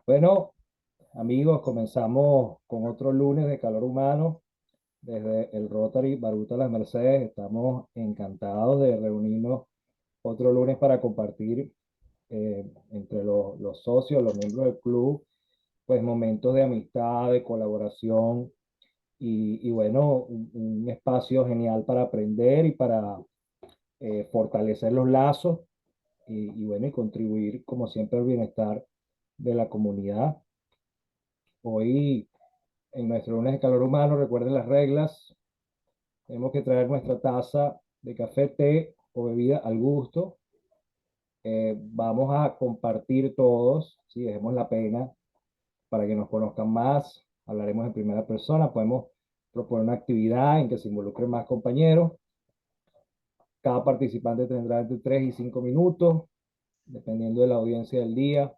Bueno, amigos, comenzamos con otro lunes de calor humano desde el Rotary Baruta Las Mercedes. Estamos encantados de reunirnos otro lunes para compartir entre los socios, los miembros del club, pues momentos de amistad, de colaboración y bueno, un espacio genial para aprender y para fortalecer los lazos y bueno, y contribuir como siempre al bienestar de la comunidad. Hoy en nuestro lunes de calor humano, recuerden las reglas. Tenemos que traer nuestra taza de café, té o bebida al gusto. Vamos a compartir todos, si dejemos la pena, para que nos conozcan más. Hablaremos en primera persona. Podemos proponer una actividad en que se involucren más compañeros. Cada participante tendrá entre 3 y 5 minutos, dependiendo de la audiencia del día.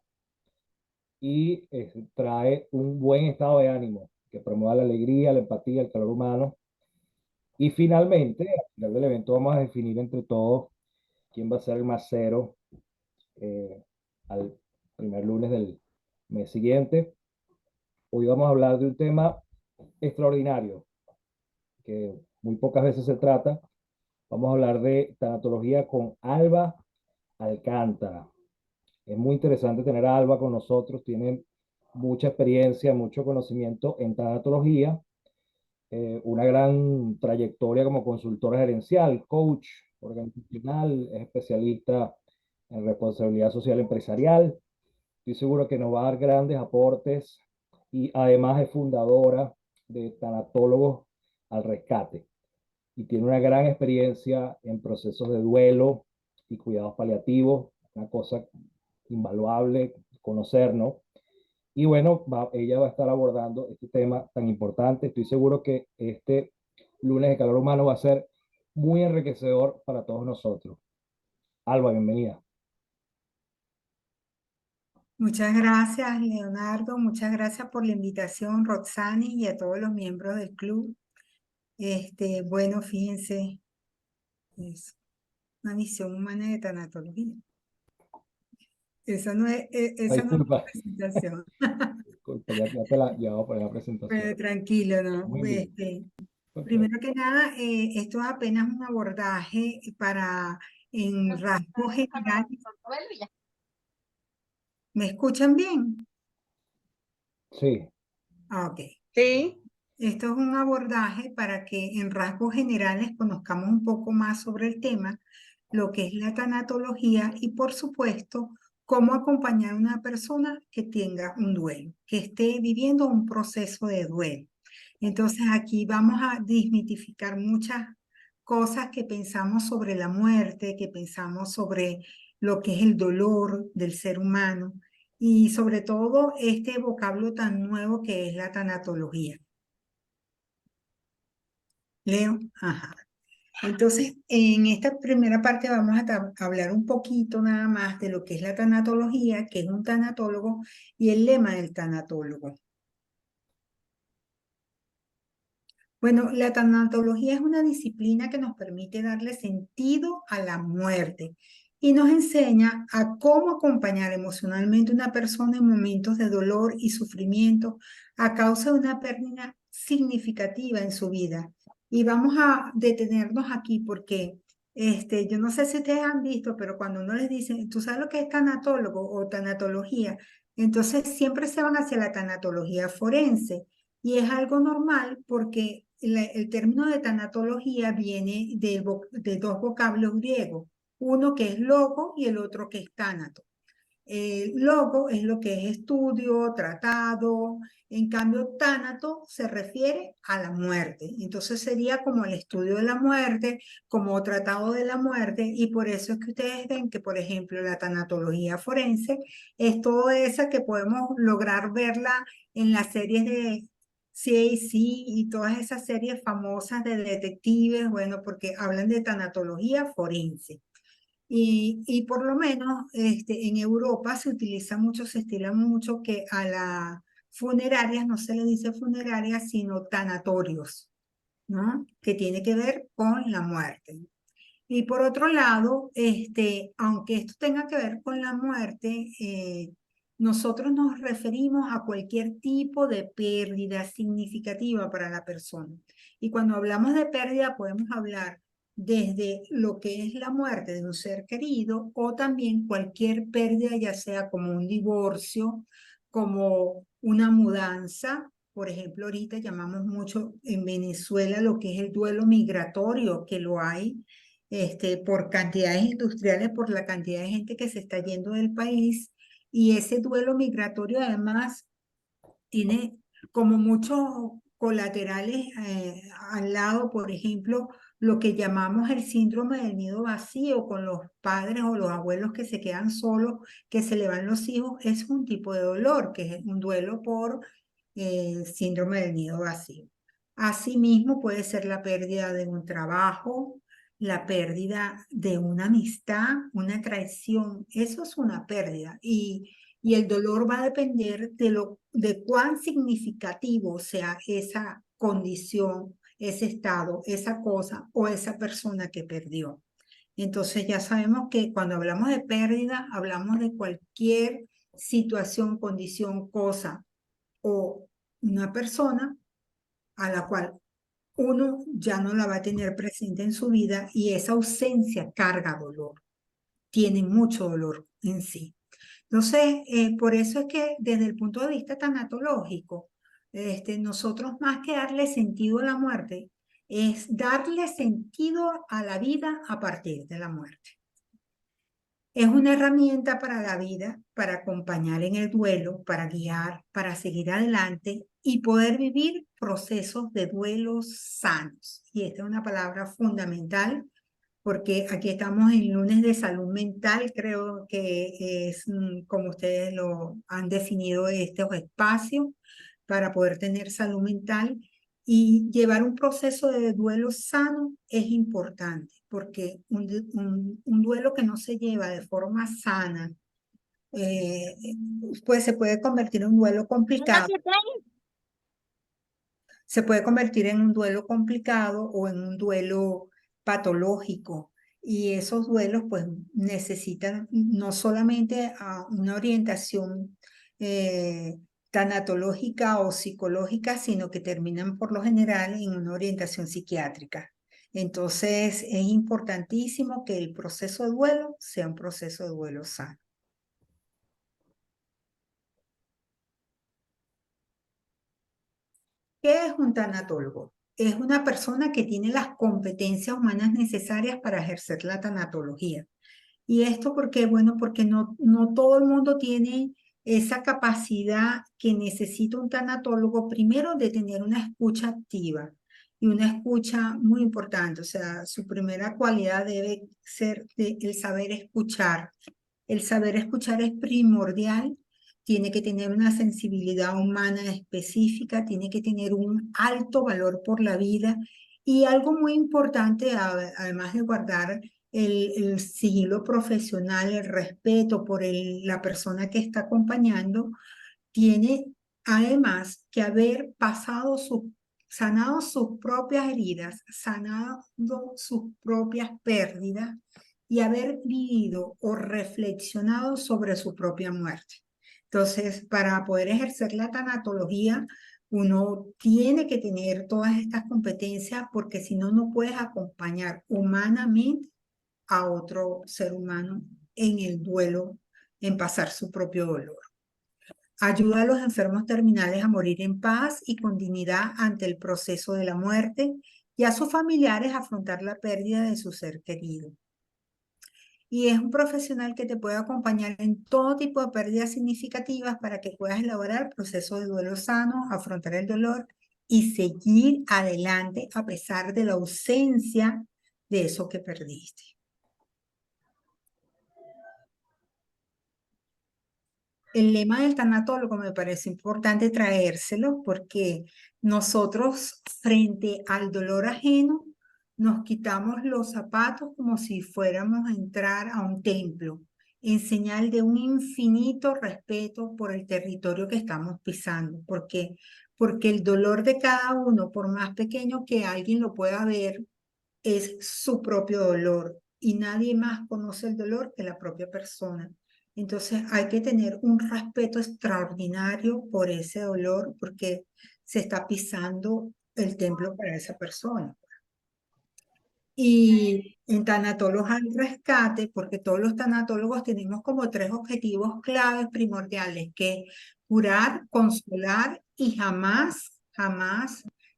Y trae un buen estado de ánimo que promueva la alegría, la empatía, el calor humano. Y finalmente, al final del evento, vamos a definir entre todos quién va a ser el macero eh, al primer lunes del mes siguiente. Hoy vamos a hablar de un tema extraordinario que muy pocas veces se trata. Vamos a hablar de tanatología con Alba Alcántara. Es muy interesante tener a Alba con nosotros. Tiene mucha experiencia, mucho conocimiento en tanatología, una gran trayectoria como consultora gerencial, coach organizacional, es especialista en responsabilidad social empresarial. Estoy seguro que nos va a dar grandes aportes y además es fundadora de Tanatólogos al Rescate y tiene una gran experiencia en procesos de duelo y cuidados paliativos, una cosa invaluable conocernos. Y bueno, ella va a estar abordando este tema tan importante. Estoy seguro que este lunes de calor humano va a ser muy enriquecedor para todos nosotros. Alba, bienvenida. Muchas gracias, Leonardo. Muchas gracias por la invitación, Roxani, y a todos los miembros del club. Bueno, fíjense, es una visión humana de tanatología. Esa no es, esa no es Disculpa, mi presentación. disculpa, ya voy a poner la presentación. Tranquilo, ¿no? Muy bien. Primero que nada, esto es apenas un abordaje para, en rasgos generales. ¿Me escuchan bien? Sí, Ok. Sí. Esto es un abordaje para que en rasgos generales conozcamos un poco más sobre el tema, lo que es la tanatología y, por supuesto, cómo acompañar a una persona que tenga un duelo, que esté viviendo un proceso de duelo. Entonces, aquí vamos a desmitificar muchas cosas que pensamos sobre la muerte, que pensamos sobre lo que es el dolor del ser humano y sobre todo este vocablo tan nuevo que es la tanatología. Leo, ajá. Entonces, en esta primera parte vamos a hablar un poquito nada más de lo que es la tanatología, que es un tanatólogo y el lema del tanatólogo. Bueno, la tanatología es una disciplina que nos permite darle sentido a la muerte y nos enseña a cómo acompañar emocionalmente a una persona en momentos de dolor y sufrimiento a causa de una pérdida significativa en su vida. Y vamos a detenernos aquí porque yo no sé si ustedes han visto, pero cuando uno les dice, ¿tú sabes lo que es tanatólogo o tanatología? Entonces siempre se van hacia la tanatología forense. Y es algo normal porque el término de tanatología viene de dos vocablos griegos, uno que es logo y el otro que es tánato. Logo es lo que es estudio, tratado, en cambio tánato se refiere a la muerte. Entonces sería como el estudio de la muerte, como tratado de la muerte, y por eso es que ustedes ven que, por ejemplo, la tanatología forense es toda esa que podemos lograr verla en las series de CAC y todas esas series famosas de detectives, bueno, porque hablan de tanatología forense. Y por lo menos en Europa se utiliza mucho, se estila mucho que a las funerarias no se le dice funerarias, sino tanatorios, ¿no? Que tiene que ver con la muerte. Y por otro lado, aunque esto tenga que ver con la muerte, nosotros nos referimos a cualquier tipo de pérdida significativa para la persona. Y cuando hablamos de pérdida podemos hablar desde lo que es la muerte de un ser querido o también cualquier pérdida, ya sea como un divorcio, como una mudanza. Por ejemplo, ahorita llamamos mucho en Venezuela lo que es el duelo migratorio, que lo hay por cantidades industriales, por la cantidad de gente que se está yendo del país. Y ese duelo migratorio además tiene como muchos colaterales al lado, por ejemplo, lo que llamamos el síndrome del nido vacío con los padres o los abuelos que se quedan solos, que se le van los hijos, es un tipo de dolor, que es un duelo por síndrome del nido vacío. Asimismo, puede ser la pérdida de un trabajo, la pérdida de una amistad, una traición. Eso es una pérdida y el dolor va a depender de cuán significativo sea esa condición, ese estado, esa cosa o esa persona que perdió. Entonces ya sabemos que cuando hablamos de pérdida, hablamos de cualquier situación, condición, cosa o una persona a la cual uno ya no la va a tener presente en su vida y esa ausencia carga dolor, tiene mucho dolor en sí. Entonces, por eso es que desde el punto de vista tanatológico, nosotros más que darle sentido a la muerte, es darle sentido a la vida a partir de la muerte. Es una herramienta para la vida, para acompañar en el duelo, para guiar, para seguir adelante y poder vivir procesos de duelo sanos. Y esta es una palabra fundamental porque aquí estamos en lunes de salud mental, creo que es como ustedes lo han definido estos espacios para poder tener salud mental y llevar un proceso de duelo sano es importante, porque un duelo que no se lleva de forma sana, eh, pues se puede convertir en un duelo complicado. Se puede convertir en un duelo complicado o en un duelo patológico. Y esos duelos pues necesitan no solamente una orientación tanatológica o psicológica, sino que terminan por lo general en una orientación psiquiátrica. Entonces es importantísimo que el proceso de duelo sea un proceso de duelo sano. ¿Qué es un tanatólogo? Es una persona que tiene las competencias humanas necesarias para ejercer la tanatología. ¿Y esto por qué? Bueno, porque no todo el mundo tiene esa capacidad que necesita un tanatólogo, primero de tener una escucha activa y una escucha muy importante. O sea, su primera cualidad debe ser el saber escuchar. El saber escuchar es primordial, tiene que tener una sensibilidad humana específica, tiene que tener un alto valor por la vida y algo muy importante, además de guardar el sigilo profesional, el respeto por la persona que está acompañando, tiene además que haber sanado sus propias heridas, sanado sus propias pérdidas y haber vivido o reflexionado sobre su propia muerte. Entonces, para poder ejercer la tanatología, uno tiene que tener todas estas competencias porque si no, no puedes acompañar humanamente a otro ser humano en el duelo, en pasar su propio dolor. Ayuda a los enfermos terminales a morir en paz y con dignidad ante el proceso de la muerte y a sus familiares a afrontar la pérdida de su ser querido. Y es un profesional que te puede acompañar en todo tipo de pérdidas significativas para que puedas elaborar procesos de duelo sano, afrontar el dolor y seguir adelante a pesar de la ausencia de eso que perdiste. El lema del tanatólogo me parece importante traérselo porque nosotros frente al dolor ajeno nos quitamos los zapatos como si fuéramos a entrar a un templo en señal de un infinito respeto por el territorio que estamos pisando, porque el dolor de cada uno, por más pequeño que alguien lo pueda ver, es su propio dolor y nadie más conoce el dolor que la propia persona. Entonces hay que tener un respeto extraordinario por ese dolor porque se está pisando el templo para esa persona. Y en Tanatólogos al Rescate, porque todos los tanatólogos tenemos como tres objetivos claves primordiales, que curar, consolar y jamás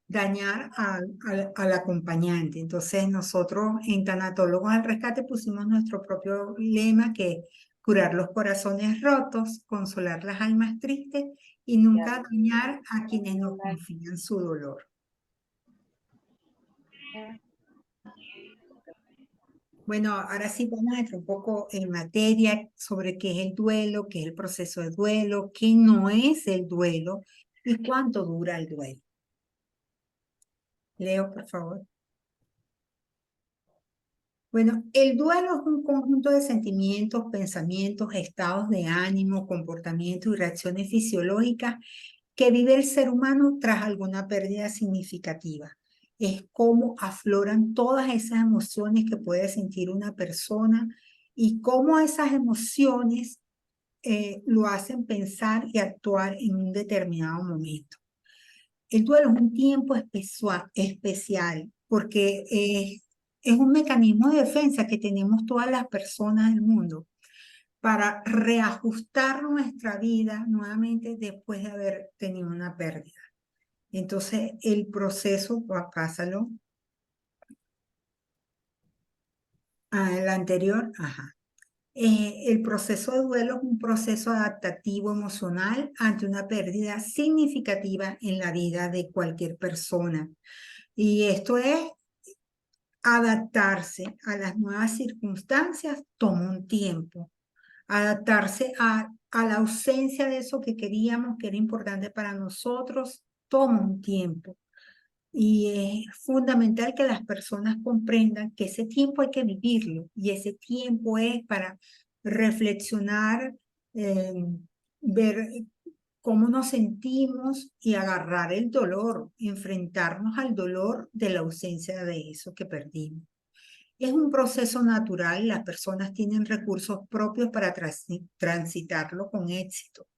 dañar al acompañante. Entonces nosotros en Tanatólogos al Rescate pusimos nuestro propio lema, que es curar los corazones rotos, consolar las almas tristes y nunca dañar a quienes nos confían su dolor. Bueno, ahora sí vamos a entrar un poco en materia sobre qué es el duelo, qué es el proceso de duelo, qué no es el duelo y cuánto dura el duelo. Leo, por favor. Bueno, el duelo es un conjunto de sentimientos, pensamientos, estados de ánimo, comportamientos y reacciones fisiológicas que vive el ser humano tras alguna pérdida significativa. Es cómo afloran todas esas emociones que puede sentir una persona y cómo esas emociones lo hacen pensar y actuar en un determinado momento. El duelo es un tiempo especial porque es un mecanismo de defensa que tenemos todas las personas del mundo para reajustar nuestra vida nuevamente después de haber tenido una pérdida. Entonces, el proceso, pásalo al anterior, ajá. El proceso de duelo es un proceso adaptativo emocional ante una pérdida significativa en la vida de cualquier persona. Y esto es adaptarse a las nuevas circunstancias, toma un tiempo. Adaptarse a la ausencia de eso que queríamos, que era importante para nosotros, toma un tiempo. Y es fundamental que las personas comprendan que ese tiempo hay que vivirlo y ese tiempo es para reflexionar, eh, ver cómo nos sentimos y agarrar el dolor, enfrentarnos al dolor de la ausencia de eso que perdimos. Es un proceso natural, las personas tienen recursos propios para transitarlo con éxito,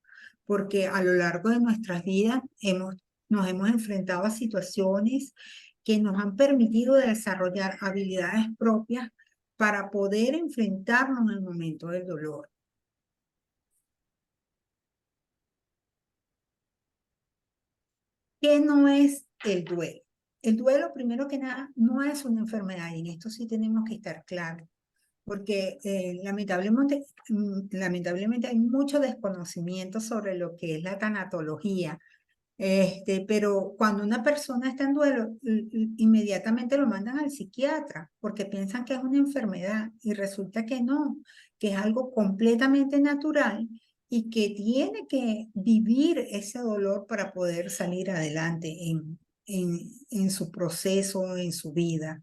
porque a lo largo de nuestras vidas nos hemos enfrentado a situaciones que nos han permitido desarrollar habilidades propias para poder enfrentarnos en el momento del dolor. ¿Qué no es el duelo? El duelo, primero que nada, no es una enfermedad y en esto sí tenemos que estar claros, porque lamentablemente hay mucho desconocimiento sobre lo que es la tanatología. Pero cuando una persona está en duelo, inmediatamente lo mandan al psiquiatra porque piensan que es una enfermedad y resulta que no, que es algo completamente natural y que tiene que vivir ese dolor para poder salir adelante en su proceso, en su vida.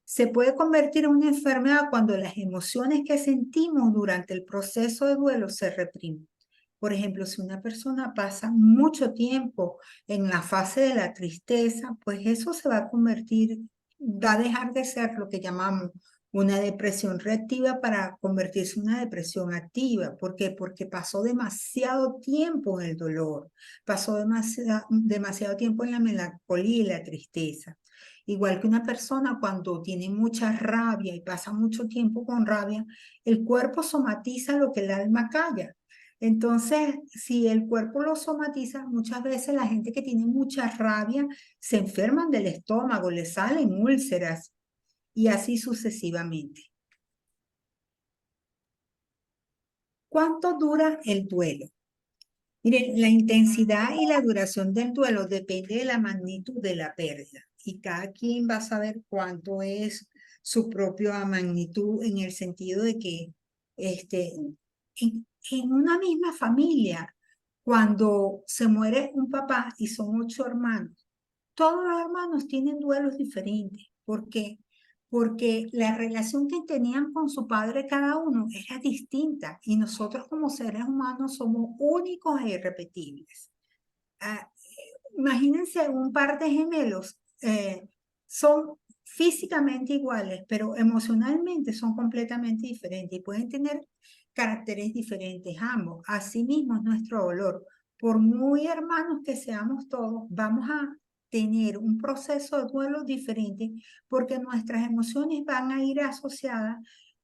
Se puede convertir en una enfermedad cuando las emociones que sentimos durante el proceso de duelo se reprimen. Por ejemplo, si una persona pasa mucho tiempo en la fase de la tristeza, pues eso se va a convertir, va a dejar de ser lo que llamamos una depresión reactiva para convertirse en una depresión activa. ¿Por qué? Porque pasó demasiado tiempo en el dolor, pasó demasiado tiempo en la melancolía y la tristeza. Igual que una persona cuando tiene mucha rabia y pasa mucho tiempo con rabia, el cuerpo somatiza lo que el alma calla. Entonces, si el cuerpo lo somatiza, muchas veces la gente que tiene mucha rabia se enferman del estómago, le salen úlceras y así sucesivamente. ¿Cuánto dura el duelo? Miren, la intensidad y la duración del duelo depende de la magnitud de la pérdida y cada quien va a saber cuánto es su propia magnitud en el sentido de que en una misma familia, cuando se muere un papá y son 8 hermanos, todos los hermanos tienen duelos diferentes. ¿Por qué? Porque la relación que tenían con su padre cada uno era distinta y nosotros como seres humanos somos únicos e irrepetibles. Ah, imagínense un par de gemelos, son físicamente iguales, pero emocionalmente son completamente diferentes y pueden tener caracteres diferentes ambos. Asimismo es nuestro dolor. Por muy hermanos que seamos todos, vamos a tener un proceso de duelo diferente porque nuestras emociones van a ir asociadas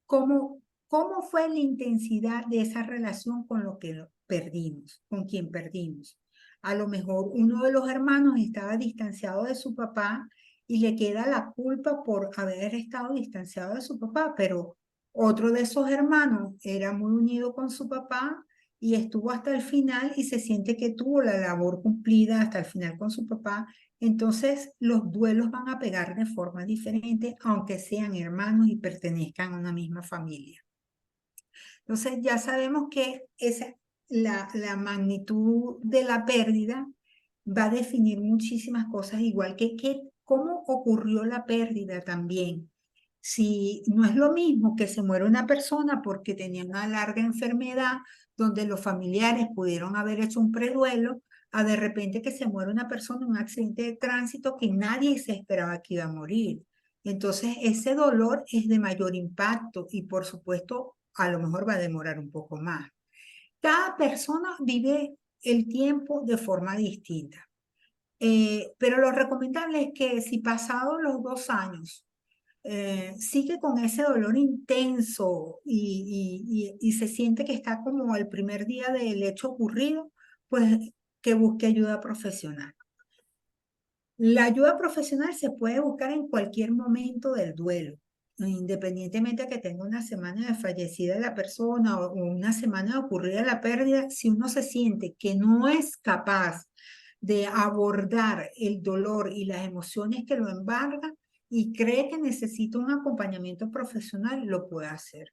como cómo fue la intensidad de esa relación con lo que perdimos, con quien perdimos. A lo mejor uno de los hermanos estaba distanciado de su papá y le queda la culpa por haber estado distanciado de su papá, pero otro de esos hermanos era muy unido con su papá y estuvo hasta el final y se siente que tuvo la labor cumplida hasta el final con su papá. Entonces los duelos van a pegar de forma diferente, aunque sean hermanos y pertenezcan a una misma familia. Entonces ya sabemos que la magnitud de la pérdida va a definir muchísimas cosas, igual que cómo ocurrió la pérdida también. Si no es lo mismo que se muere una persona porque tenía una larga enfermedad donde los familiares pudieron haber hecho un preduelo, a de repente que se muere una persona en un accidente de tránsito que nadie se esperaba que iba a morir. Entonces ese dolor es de mayor impacto y por supuesto a lo mejor va a demorar un poco más. Cada persona vive el tiempo de forma distinta. Pero lo recomendable es que si pasados los 2 años sigue con ese dolor intenso y se siente que está como el primer día del hecho ocurrido, pues que busque ayuda profesional. La ayuda profesional se puede buscar en cualquier momento del duelo, independientemente de que tenga una semana de fallecida la persona o una semana de ocurrida la pérdida. Si uno se siente que no es capaz de abordar el dolor y las emociones que lo embargan y cree que necesita un acompañamiento profesional, lo puede hacer.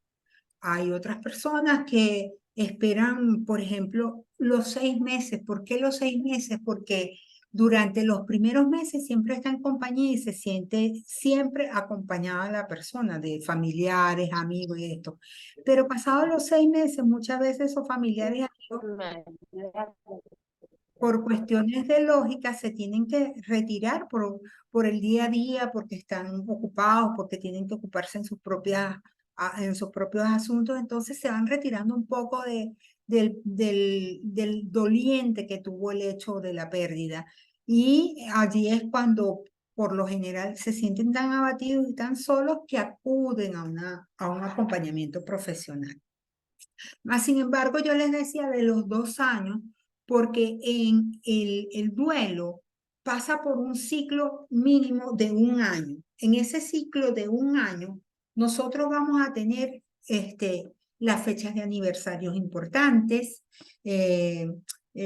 Hay otras personas que esperan, por ejemplo, los 6 meses. ¿Por qué los 6 meses? Porque durante los primeros meses siempre está en compañía y se siente siempre acompañada la persona, de familiares, amigos y esto. Pero pasados los 6 meses, muchas veces esos familiares, amigos, por cuestiones de lógica, se tienen que retirar por el día a día, porque están ocupados, porque tienen que ocuparse en sus propios asuntos. Entonces se van retirando un poco del doliente que tuvo el hecho de la pérdida. Y allí es cuando, por lo general, se sienten tan abatidos y tan solos que acuden a un acompañamiento profesional. Mas, sin embargo, yo les decía de los 2 años, porque en el duelo pasa por un ciclo mínimo de un año. En ese ciclo de un año, nosotros vamos a tener las fechas de aniversarios importantes,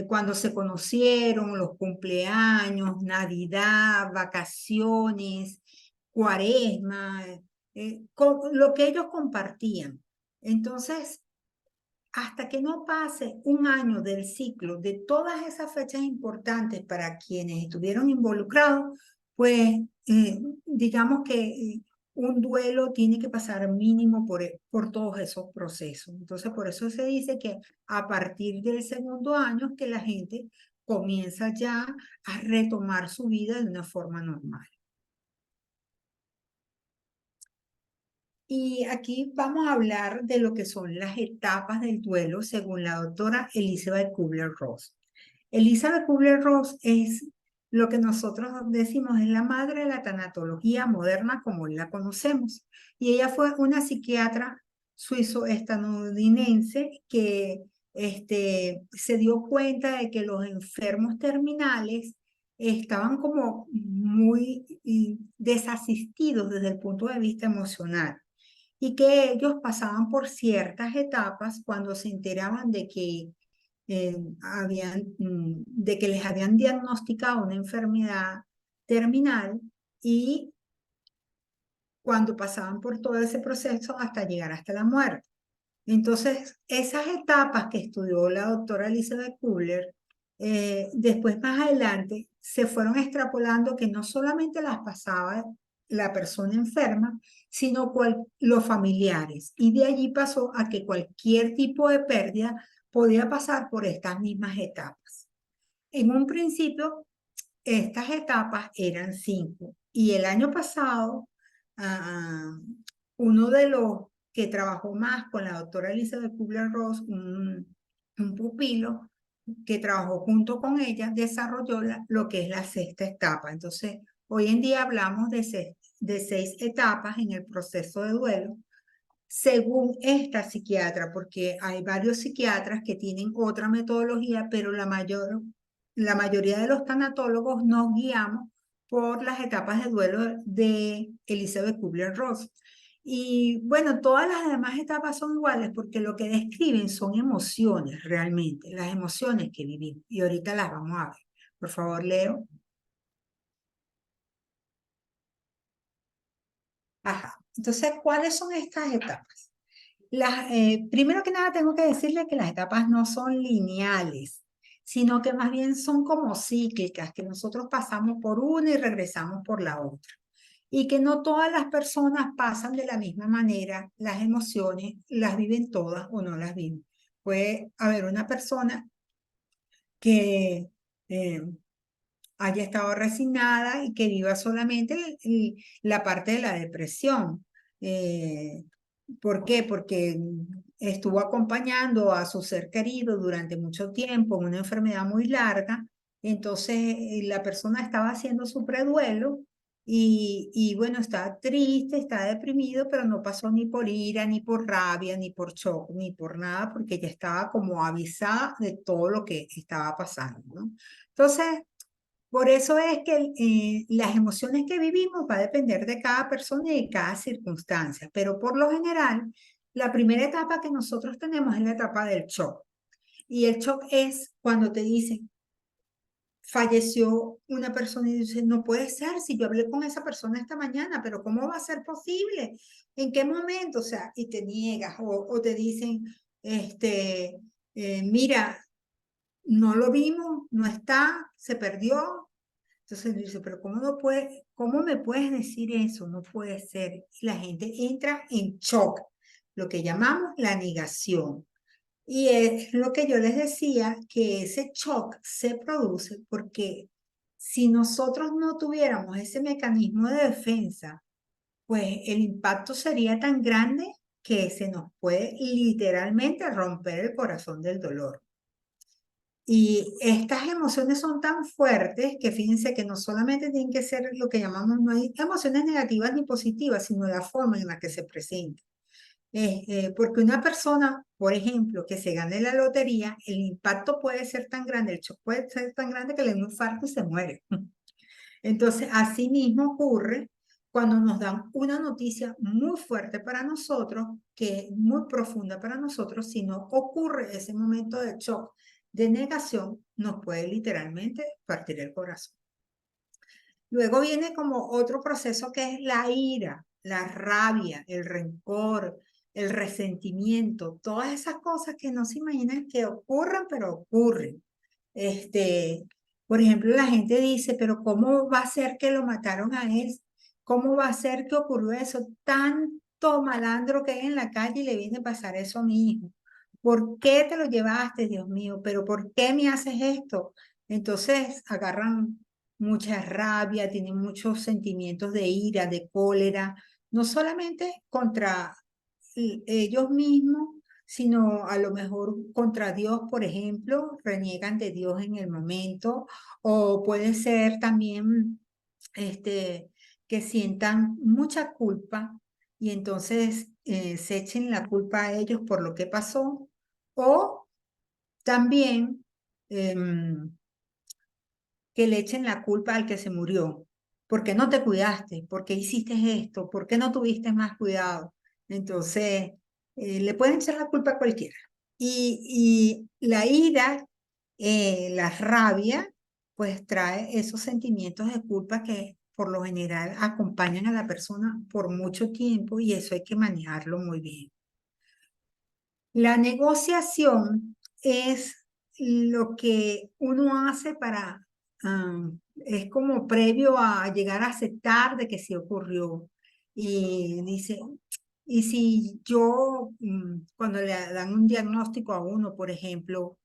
cuando se conocieron, los cumpleaños, Navidad, vacaciones, Cuaresma, lo que ellos compartían. Entonces, hasta que no pase un año del ciclo de todas esas fechas importantes para quienes estuvieron involucrados, pues digamos que un duelo tiene que pasar mínimo por todos esos procesos. Entonces, por eso se dice que a partir del segundo año es que la gente comienza ya a retomar su vida de una forma normal. Y aquí vamos a hablar de lo que son las etapas del duelo según la doctora Elizabeth Kubler-Ross. Elizabeth Kubler-Ross es lo que nosotros decimos es la madre de la tanatología moderna como la conocemos. Y ella fue una psiquiatra suizo-estadounidense que se dio cuenta de que los enfermos terminales estaban como muy desasistidos desde el punto de vista emocional y que ellos pasaban por ciertas etapas cuando se enteraban de que les habían diagnosticado una enfermedad terminal y cuando pasaban por todo ese proceso hasta llegar hasta la muerte. Entonces, esas etapas que estudió la doctora Elizabeth Kubler, después más adelante se fueron extrapolando que no solamente las pasaba la persona enferma, sino los familiares. Y de allí pasó a que cualquier tipo de pérdida podía pasar por estas mismas etapas. En un principio, estas etapas eran 5. Y el año pasado, uno de los que trabajó más con la doctora Elizabeth Kubler-Ross, un pupilo que trabajó junto con ella, desarrolló lo que es la sexta etapa. Entonces, hoy en día hablamos de seis etapas en el proceso de duelo, según esta psiquiatra, porque hay varios psiquiatras que tienen otra metodología, pero la mayoría de los tanatólogos nos guiamos por las etapas de duelo de Elizabeth Kubler-Ross. Y bueno, todas las demás etapas son iguales porque lo que describen son emociones realmente, las emociones que vivimos. Y ahorita las vamos a ver. Por favor, Leo. Ajá. Entonces, ¿cuáles son estas etapas? Primero que nada, tengo que decirle que las etapas no son lineales, sino que más bien son como cíclicas, que nosotros pasamos por una y regresamos por la otra. Y que no todas las personas pasan de la misma manera las emociones, las viven todas o no las viven. Puede haber una persona que eh, haya estado resignada y que viva solamente la parte de la depresión. Eh, ¿Por qué? Porque estuvo acompañando a su ser querido durante mucho tiempo en una enfermedad muy larga, entonces la persona estaba haciendo su preduelo y bueno, está triste, está deprimido, pero no pasó ni por ira, ni por rabia, ni por shock, ni por nada, porque ya estaba como avisada de todo lo que estaba pasando, ¿no? Entonces, por eso es que las emociones que vivimos va a depender de cada persona y de cada circunstancia, pero por lo general, la primera etapa que nosotros tenemos es la etapa del shock. Y el shock es cuando te dicen, falleció una persona y dices, no puede ser, si yo hablé con esa persona esta mañana, pero ¿cómo va a ser posible? ¿En qué momento? O sea, y te niegas o te dicen, mira, no lo vimos, no está, se perdió. Entonces dice, pero ¿cómo me puedes decir eso? No puede ser. Y la gente entra en shock, lo que llamamos la negación. Y es lo que yo les decía, que ese shock se produce porque si nosotros no tuviéramos ese mecanismo de defensa, pues el impacto sería tan grande que se nos puede literalmente romper el corazón del dolor. Y estas emociones son tan fuertes que fíjense que no solamente tienen que ser lo que llamamos, no hay emociones negativas ni positivas, sino la forma en la que se presentan. Porque una persona, por ejemplo, que se gane la lotería, el impacto puede ser tan grande, el shock puede ser tan grande que le da un infarto y se muere. Entonces, así mismo ocurre cuando nos dan una noticia muy fuerte para nosotros, que es muy profunda para nosotros, si no ocurre ese momento de shock, de negación, nos puede literalmente partir el corazón. Luego viene como otro proceso que es la ira, la rabia, el rencor, el resentimiento, todas esas cosas que no se imaginan que ocurran, pero ocurren. Este, por ejemplo, la gente dice, pero ¿cómo va a ser que lo mataron a él? ¿Cómo va a ser que ocurrió eso? Tanto malandro que hay en la calle y le viene a pasar eso a mi hijo. ¿Por qué te lo llevaste, Dios mío? ¿Pero por qué me haces esto? Entonces agarran mucha rabia, tienen muchos sentimientos de ira, de cólera, no solamente contra ellos mismos, sino a lo mejor contra Dios, por ejemplo, reniegan de Dios en el momento, o puede ser también que sientan mucha culpa y entonces se echen la culpa a ellos por lo que pasó, o también que le echen la culpa al que se murió. ¿Por qué no te cuidaste? ¿Por qué hiciste esto? ¿Por qué no tuviste más cuidado? Entonces, le pueden echar la culpa a cualquiera. Y la ira, la rabia, pues trae esos sentimientos de culpa que por lo general acompañan a la persona por mucho tiempo y eso hay que manejarlo muy bien. La negociación es lo que uno hace para, es como previo a llegar a aceptar de que sí ocurrió. Y dice, y si yo, cuando le dan un diagnóstico a uno, por ejemplo,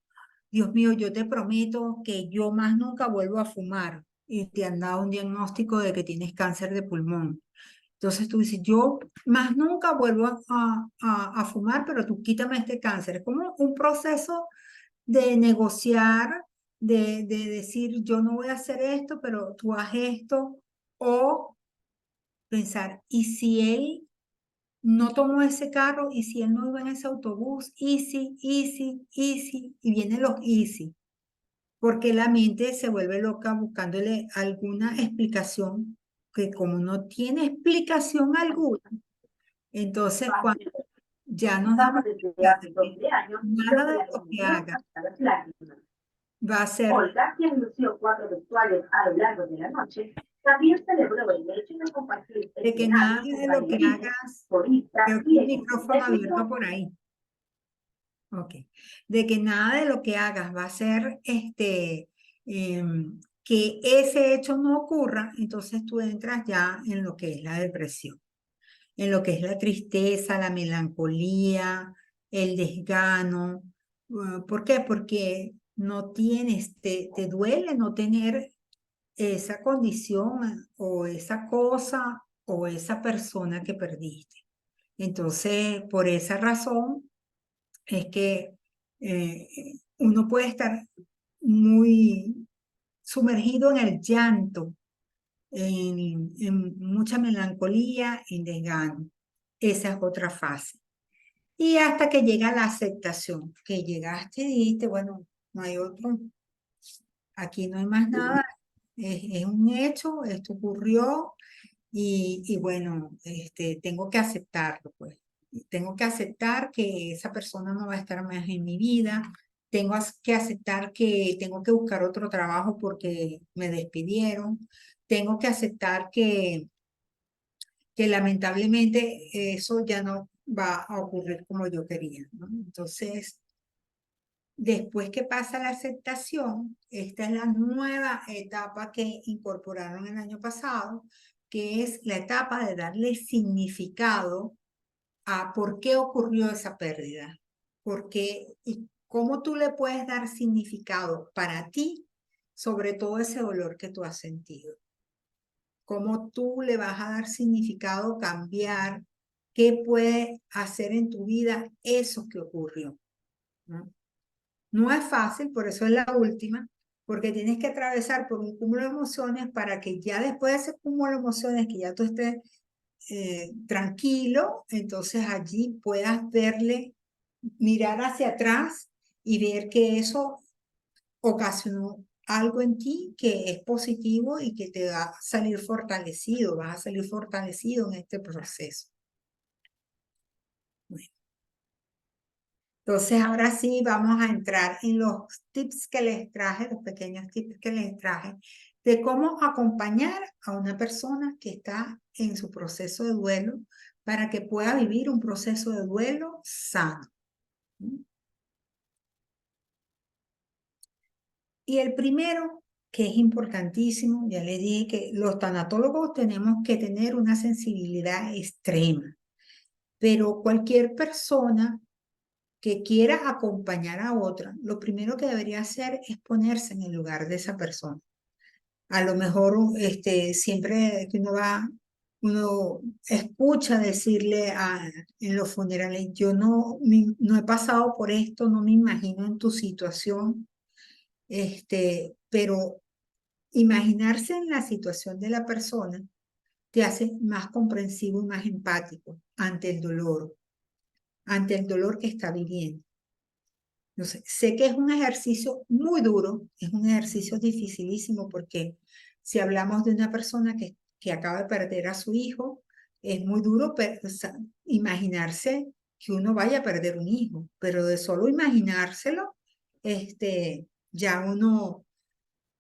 Dios mío, yo te prometo que yo más nunca vuelvo a fumar y te han dado un diagnóstico de que tienes cáncer de pulmón. Entonces tú dices, yo más nunca vuelvo a fumar, pero tú quítame este cáncer. Es como un proceso de negociar, de decir, yo no voy a hacer esto, pero tú haz esto, o pensar, ¿y si él no tomó ese carro? ¿Y si él no iba en ese autobús? Easy, easy, easy, y vienen los easy, porque la mente se vuelve loca buscándole alguna explicación que como no tiene explicación alguna, entonces cuando ya nos damos cuenta que nada de lo que haga va a ser, Olga, quien lució 4 vestuarios a lo largo de la noche, también celebró el hecho de compartir de que nada escenarios con de lo que bailarines, hagas, coristas creo que y un equipos micrófono abierto técnicos. por ahí, ok, de que nada de lo que hagas va a ser que ese hecho no ocurra, entonces tú entras ya en lo que es la depresión, en lo que es la tristeza, la melancolía, el desgano. ¿Por qué? Porque no tienes, te duele no tener esa condición o esa cosa o esa persona que perdiste. Entonces, por esa razón es que eh, uno puede estar muy sumergido en el llanto, en mucha melancolía, en desgano. Esa es otra fase. Y hasta que llega la aceptación, que llegaste y dijiste, bueno, no hay otro, aquí no hay más nada, es un hecho, esto ocurrió y bueno, tengo que aceptarlo, pues. Tengo que aceptar que esa persona no va a estar más en mi vida, tengo que aceptar que tengo que buscar otro trabajo porque me despidieron, tengo que aceptar que lamentablemente eso ya no va a ocurrir como yo quería, ¿no? Entonces, después que pasa la aceptación, esta es la nueva etapa que incorporaron el año pasado, que es la etapa de darle significado a por qué ocurrió esa pérdida, por qué y cómo tú le puedes dar significado para ti sobre todo ese dolor que tú has sentido. Cómo tú le vas a dar significado, cambiar, qué puede hacer en tu vida eso que ocurrió, ¿no? No es fácil, por eso es la última, porque tienes que atravesar por un cúmulo de emociones para que ya después de ese cúmulo de emociones, que ya tú estés tranquilo, entonces allí puedas verle, mirar hacia atrás y ver que eso ocasionó algo en ti que es positivo y que te va a salir fortalecido, vas a salir fortalecido en este proceso. Bueno, entonces ahora sí vamos a entrar en los tips que les traje, los pequeños tips que les traje, de cómo acompañar a una persona que está en su proceso de duelo para que pueda vivir un proceso de duelo sano. Y el primero, que es importantísimo, ya le dije que los tanatólogos tenemos que tener una sensibilidad extrema, pero cualquier persona que quiera acompañar a otra, lo primero que debería hacer es ponerse en el lugar de esa persona. A lo mejor siempre que uno va, uno escucha decirle en los funerales, yo no he pasado por esto, no me imagino en tu situación, pero imaginarse en la situación de la persona te hace más comprensivo y más empático ante el dolor que está viviendo. No sé que es un ejercicio muy duro, es un ejercicio dificilísimo porque si hablamos de una persona que acaba de perder a su hijo, es muy duro imaginarse que uno vaya a perder un hijo, pero de solo imaginárselo, ya uno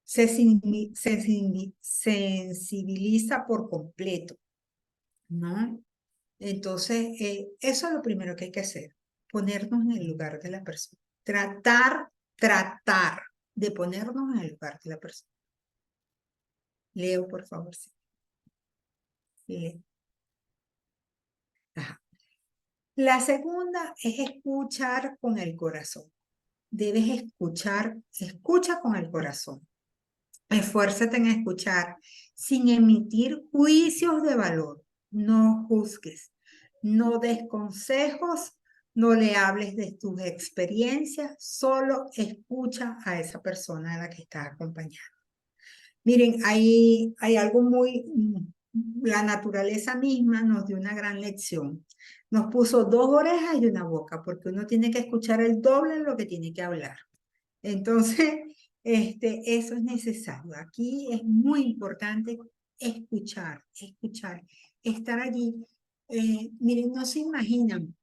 sensibiliza por completo, ¿no? Entonces, eso es lo primero que hay que hacer, ponernos en el lugar de la persona. Tratar de ponernos en el lugar de la persona. Leo, por favor. Sí. Leo. Ajá. La segunda es escuchar con el corazón. Debes escucha con el corazón. Esfuérzate en escuchar sin emitir juicios de valor. no juzgues, no des consejos, no le hables de tus experiencias, solo escucha a esa persona a la que estás acompañando. Miren, hay algo la naturaleza misma nos dio una gran lección. Nos puso 2 orejas y una boca, porque uno tiene que escuchar el doble de lo que tiene que hablar. Entonces, eso es necesario. Aquí es muy importante escuchar, estar allí. Miren, no se imaginan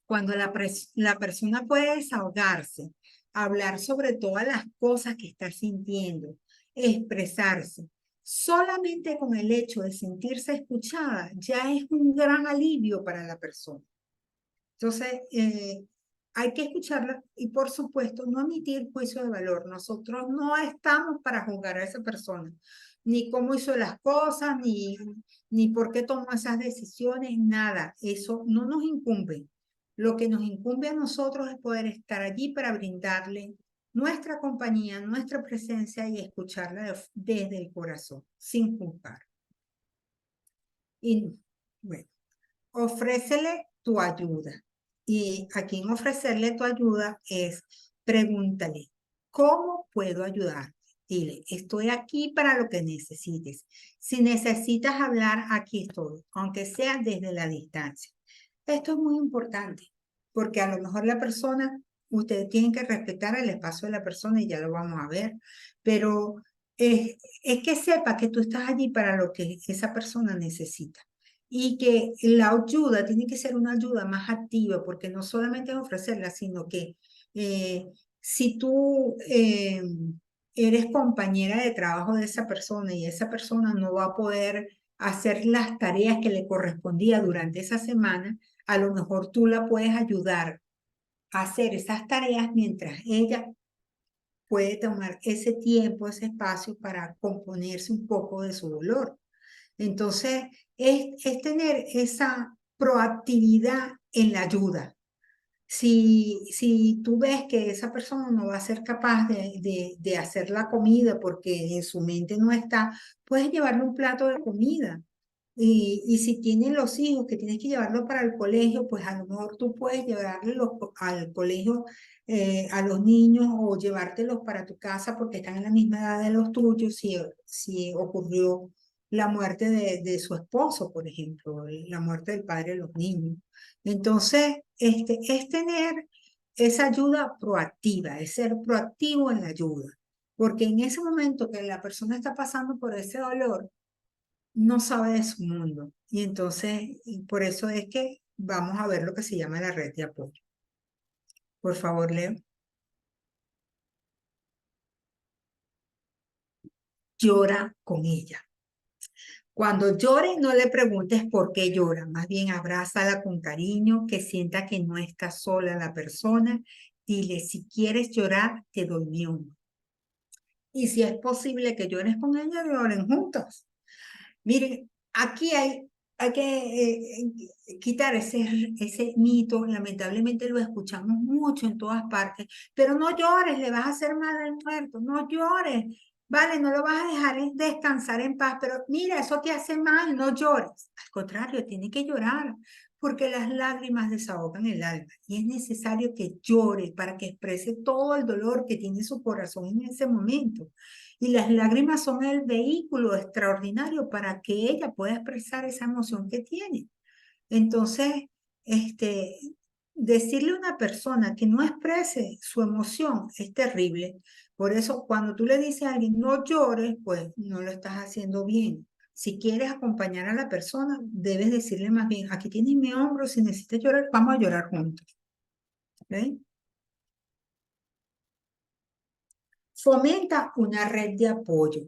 cuando la persona puede desahogarse, hablar sobre todas las cosas que está sintiendo, expresarse. Solamente con el hecho de sentirse escuchada ya es un gran alivio para la persona. Entonces, hay que escucharla y, por supuesto, no emitir juicio de valor. Nosotros no estamos para juzgar a esa persona, ni cómo hizo las cosas, ni por qué tomó esas decisiones, nada. Eso no nos incumbe. Lo que nos incumbe a nosotros es poder estar allí para brindarle nuestra compañía, nuestra presencia y escucharla desde el corazón, sin juzgar. Y bueno, ofrécele tu ayuda. Y a quien ofrecerle tu ayuda es pregúntale, ¿cómo puedo ayudarte? Dile, estoy aquí para lo que necesites. Si necesitas hablar, aquí estoy, aunque sea desde la distancia. Esto es muy importante, porque a lo mejor la persona, ustedes tienen que respetar el espacio de la persona y ya lo vamos a ver, pero es que sepa que tú estás allí para lo que esa persona necesita. Y que la ayuda tiene que ser una ayuda más activa, porque no solamente es ofrecerla, sino que si tú eres compañera de trabajo de esa persona y esa persona no va a poder hacer las tareas que le correspondía durante esa semana, a lo mejor tú la puedes ayudar a hacer esas tareas mientras ella puede tomar ese tiempo, ese espacio para componerse un poco de su dolor. Entonces, es tener esa proactividad en la ayuda. Si tú ves que esa persona no va a ser capaz de hacer la comida porque en su mente no está, puedes llevarle un plato de comida. Y si tienen los hijos que tienes que llevarlos para el colegio, pues a lo mejor tú puedes llevarlos al colegio a los niños o llevártelos para tu casa porque están en la misma edad de los tuyos si ocurrió la muerte de su esposo, por ejemplo, la muerte del padre de los niños. Entonces, es tener esa ayuda proactiva, es ser proactivo en la ayuda, porque en ese momento que la persona está pasando por ese dolor, no sabe de su mundo. Y entonces, por eso es que vamos a ver lo que se llama la red de apoyo. Por favor, Leo. Llora con ella. Cuando llore, no le preguntes por qué llora, más bien abrázala con cariño, que sienta que no está sola la persona. Dile, si quieres llorar, te doy mi hombro. Y si es posible que llores con ella, lloren juntos. Miren, aquí hay que quitar ese mito, lamentablemente lo escuchamos mucho en todas partes, pero no llores, le vas a hacer mal al muerto, no llores, vale, no lo vas a dejar descansar en paz, pero mira, eso te hace mal, no llores. Al contrario, tiene que llorar, porque las lágrimas desahogan el alma y es necesario que llore para que exprese todo el dolor que tiene su corazón en ese momento. Y las lágrimas son el vehículo extraordinario para que ella pueda expresar esa emoción que tiene. Entonces, decirle a una persona que no exprese su emoción es terrible. Por eso, cuando tú le dices a alguien no llores, pues no lo estás haciendo bien. Si quieres acompañar a la persona, debes decirle más bien, aquí tienes mi hombro, si necesitas llorar, vamos a llorar juntos. ¿Okay? Fomenta una red de apoyo.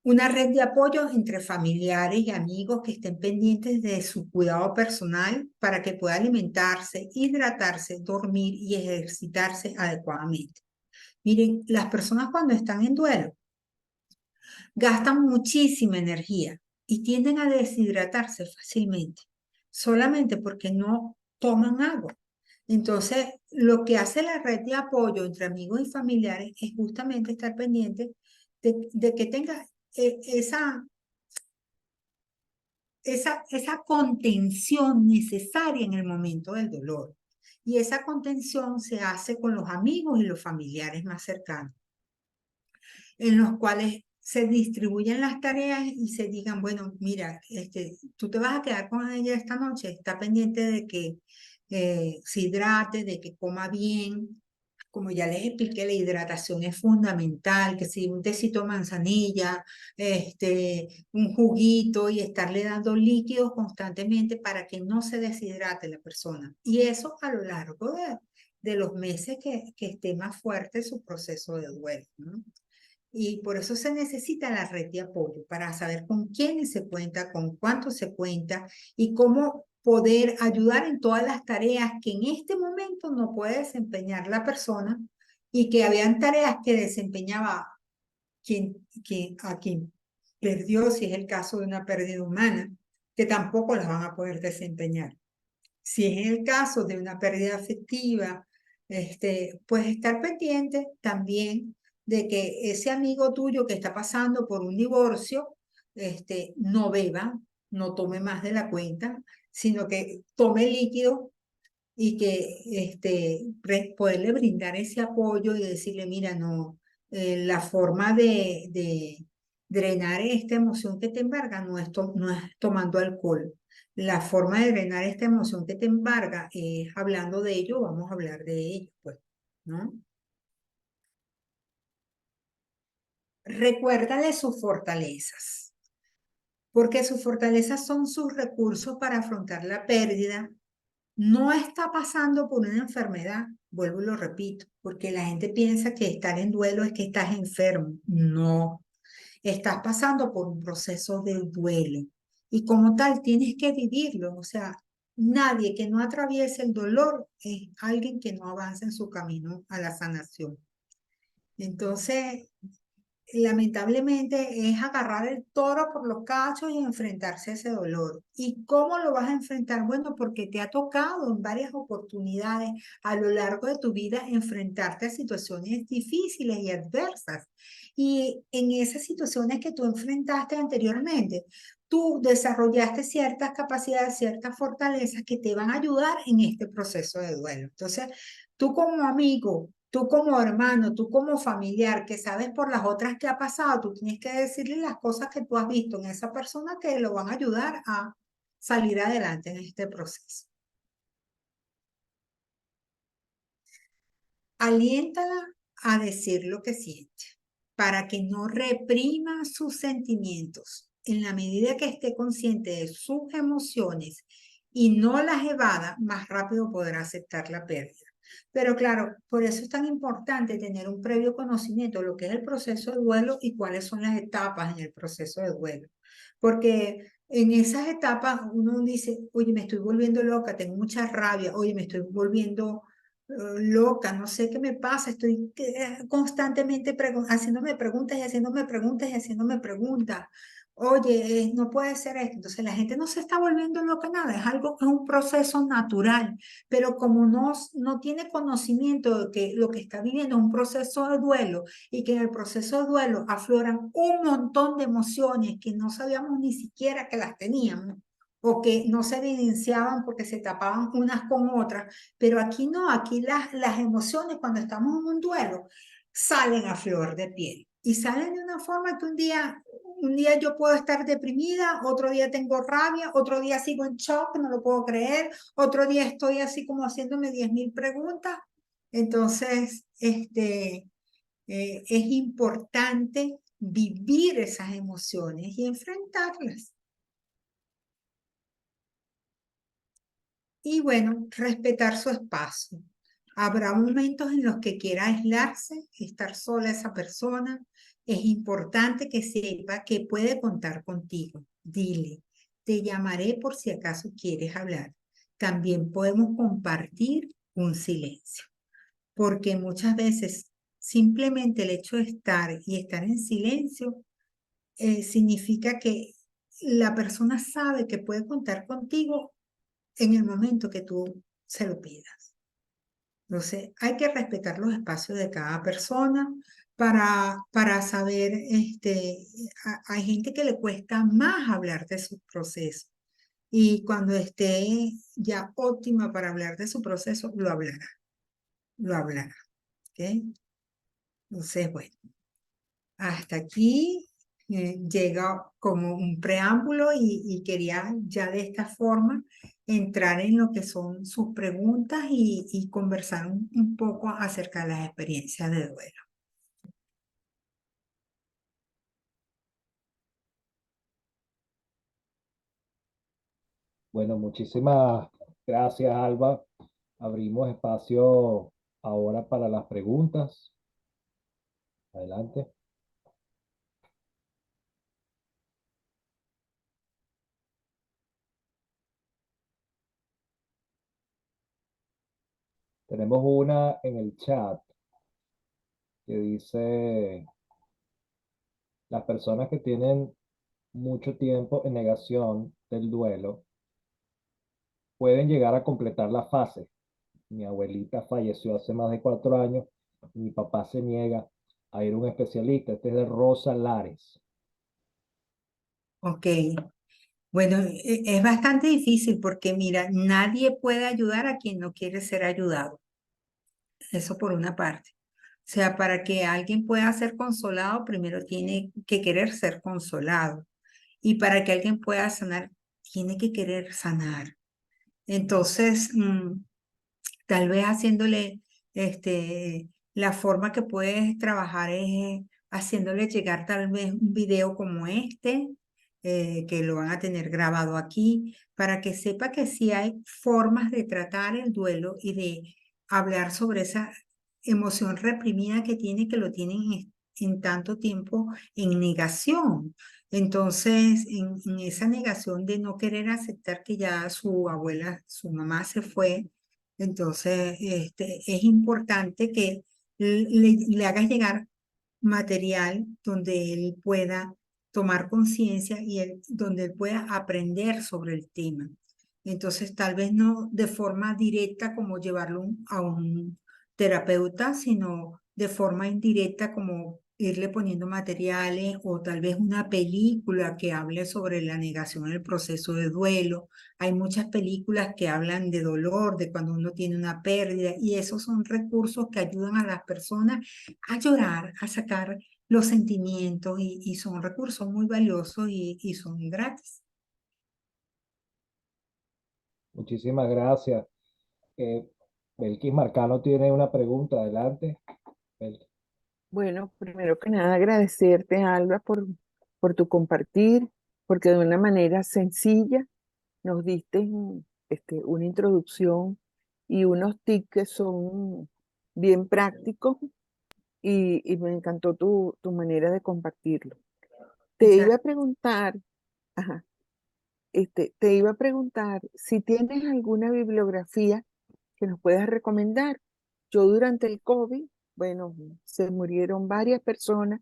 Una red de apoyo entre familiares y amigos que estén pendientes de su cuidado personal para que pueda alimentarse, hidratarse, dormir y ejercitarse adecuadamente. Miren, las personas cuando están en duelo gastan muchísima energía y tienden a deshidratarse fácilmente, solamente porque no toman agua. Entonces, lo que hace la red de apoyo entre amigos y familiares es justamente estar pendiente de que tenga esa esa contención necesaria en el momento del dolor. Y esa contención se hace con los amigos y los familiares más cercanos, en los cuales se distribuyen las tareas y se digan, bueno, mira, tú te vas a quedar con ella esta noche, está pendiente de que se hidrate, de que coma bien. Como ya les expliqué, la hidratación es fundamental, que si un tecito de manzanilla, un juguito y estarle dando líquidos constantemente para que no se deshidrate la persona. Y eso a lo largo de los meses que esté más fuerte su proceso de duelo, ¿no? Y por eso se necesita la red de apoyo para saber con quiénes se cuenta, con cuánto se cuenta y cómo poder ayudar en todas las tareas que en este momento no puede desempeñar la persona y que habían tareas que desempeñaba a quien perdió, si es el caso de una pérdida humana, que tampoco las van a poder desempeñar. Si es el caso de una pérdida afectiva, pues estar pendiente también de que ese amigo tuyo que está pasando por un divorcio, no beba, no tome más de la cuenta, sino que tome líquido y que poderle brindar ese apoyo y decirle, mira, no, la forma de drenar esta emoción que te embarga no es tomando alcohol. La forma de drenar esta emoción que te embarga es hablando de ello, vamos a hablar de ello, pues, ¿no? Recuérdale sus fortalezas, porque sus fortalezas son sus recursos para afrontar la pérdida. No está pasando por una enfermedad, vuelvo y lo repito, porque la gente piensa que estar en duelo es que estás enfermo. No, estás pasando por un proceso de duelo y como tal tienes que vivirlo. O sea, nadie que no atraviese el dolor es alguien que no avanza en su camino a la sanación. Entonces, lamentablemente es agarrar el toro por los cachos y enfrentarse a ese dolor. ¿Y cómo lo vas a enfrentar? Bueno, porque te ha tocado en varias oportunidades a lo largo de tu vida enfrentarte a situaciones difíciles y adversas. Y en esas situaciones que tú enfrentaste anteriormente, tú desarrollaste ciertas capacidades, ciertas fortalezas que te van a ayudar en este proceso de duelo. Entonces, tú como amigo, tú como hermano, tú como familiar, que sabes por las otras que ha pasado, tú tienes que decirle las cosas que tú has visto en esa persona que lo van a ayudar a salir adelante en este proceso. Aliéntala a decir lo que siente, para que no reprima sus sentimientos. En la medida que esté consciente de sus emociones y no las evada, más rápido podrá aceptar la pérdida. Pero claro, por eso es tan importante tener un previo conocimiento de lo que es el proceso de duelo y cuáles son las etapas en el proceso de duelo. Porque en esas etapas uno dice, oye, me estoy volviendo loca, tengo mucha rabia, oye, me estoy volviendo loca, no sé qué me pasa, estoy constantemente haciéndome preguntas y haciéndome preguntas y haciéndome preguntas. Oye, no puede ser esto. Entonces la gente no se está volviendo loca nada, es un proceso natural, pero como no tiene conocimiento de que lo que está viviendo es un proceso de duelo y que en el proceso de duelo afloran un montón de emociones que no sabíamos ni siquiera que las teníamos o que no se evidenciaban porque se tapaban unas con otras, pero aquí no, aquí las emociones cuando estamos en un duelo salen a flor de piel y salen de una forma que un día yo puedo estar deprimida, otro día tengo rabia, otro día sigo en shock, no lo puedo creer, otro día estoy así como haciéndome 10.000 preguntas. Entonces, es importante vivir esas emociones y enfrentarlas. Y bueno, respetar su espacio. Habrá momentos en los que quiera aislarse, estar sola esa persona. Es importante que sepa que puede contar contigo. Dile, te llamaré por si acaso quieres hablar. También podemos compartir un silencio, porque muchas veces simplemente el hecho de estar y estar en silencio significa que la persona sabe que puede contar contigo en el momento que tú se lo pidas. Entonces, hay que respetar los espacios de cada persona para saber, hay gente que le cuesta más hablar de sus procesos. y cuando esté ya óptima para hablar de su proceso, lo hablará, ¿ok? Entonces, bueno, hasta aquí llega como un preámbulo y quería ya de esta forma entrar en lo que son sus preguntas y conversar un poco acerca de las experiencias de duelo. Bueno, muchísimas gracias, Alba. Abrimos espacio ahora para las preguntas. Adelante. Tenemos una en el chat que dice, las personas que tienen mucho tiempo en negación del duelo pueden llegar a completar la fase. Mi abuelita falleció hace más de 4 años. Mi papá se niega a ir a un especialista. Este es de Rosa Lares. Ok, bueno, es bastante difícil porque mira, nadie puede ayudar a quien no quiere ser ayudado. Eso por una parte. O sea, para que alguien pueda ser consolado, primero tiene que querer ser consolado. Y para que alguien pueda sanar, tiene que querer sanar. Entonces, tal vez haciéndole la forma que puedes trabajar es haciéndole llegar tal vez un video como este, que lo van a tener grabado aquí, para que sepa que sí hay formas de tratar el duelo y de hablar sobre esa emoción reprimida que tiene, que lo tienen en tanto tiempo en negación. Entonces, en esa negación de no querer aceptar que ya su abuela, su mamá se fue, entonces es importante que le hagas llegar material donde él pueda tomar conciencia y donde él pueda aprender sobre el tema. Entonces, tal vez no de forma directa como llevarlo a un terapeuta, sino de forma indirecta como irle poniendo materiales o tal vez una película que hable sobre la negación en el proceso de duelo. Hay muchas películas que hablan de dolor, de cuando uno tiene una pérdida, y esos son recursos que ayudan a las personas a llorar, a sacar los sentimientos y son recursos muy valiosos y son gratis. Muchísimas gracias. Eh, Belkis Marcano tiene una pregunta. Adelante. Bueno, primero que nada agradecerte, Alba, por tu compartir, porque de una manera sencilla nos diste una introducción y unos tips que son bien prácticos y me encantó tu manera de compartirlo. Te Muchas iba a preguntar, ajá, te iba a preguntar si tienes alguna bibliografía que nos puedas recomendar. Yo durante el COVID, bueno, se murieron varias personas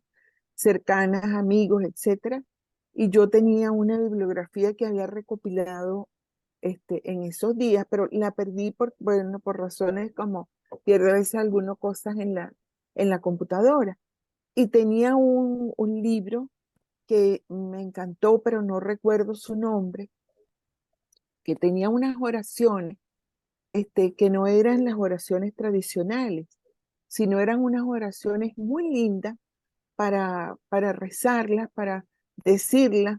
cercanas, amigos, etcétera, y yo tenía una bibliografía que había recopilado en esos días, pero la perdí bueno, por razones como pierde a veces algunas cosas en la computadora. Y tenía un libro que me encantó, pero no recuerdo su nombre, que tenía unas oraciones que no eran las oraciones tradicionales, sino eran unas oraciones muy lindas para rezarlas, para decirlas,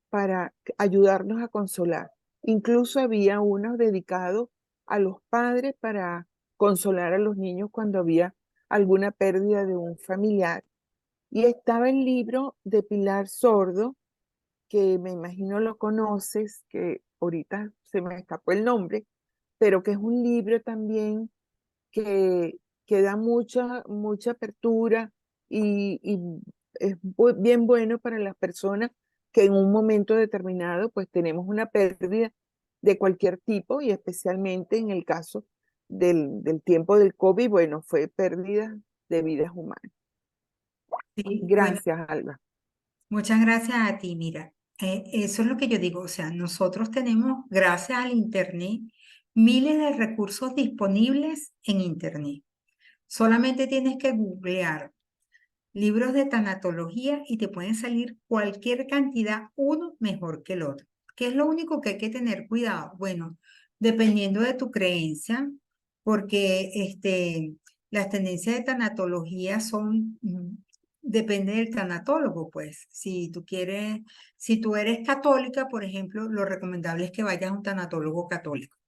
para ayudarnos a consolar. Incluso había uno dedicado a los padres para consolar a los niños cuando había alguna pérdida de un familiar. Y estaba el libro de Pilar Sordo, que me imagino lo conoces, que ahorita se me escapó el nombre, pero que es un libro también que, que da mucha apertura y es bien bueno para las personas que en un momento determinado pues tenemos una pérdida de cualquier tipo y especialmente en el caso del tiempo del COVID, bueno, fue pérdida de vidas humanas. Sí, bueno, Gracias, Alba. muchas gracias a ti. Mira, eso es lo que yo digo. O sea, nosotros tenemos, gracias al Internet, miles de recursos disponibles en Internet. Solamente tienes que googlear libros de tanatología y te pueden salir cualquier cantidad, uno mejor que el otro. ¿Ok? ¿Qué es lo único que hay que tener cuidado? Bueno, dependiendo de tu creencia, porque las tendencias de tanatología son, depende del tanatólogo, pues. Si tú quieres, si tú eres católica, por ejemplo, lo recomendable es que vayas a un tanatólogo católico,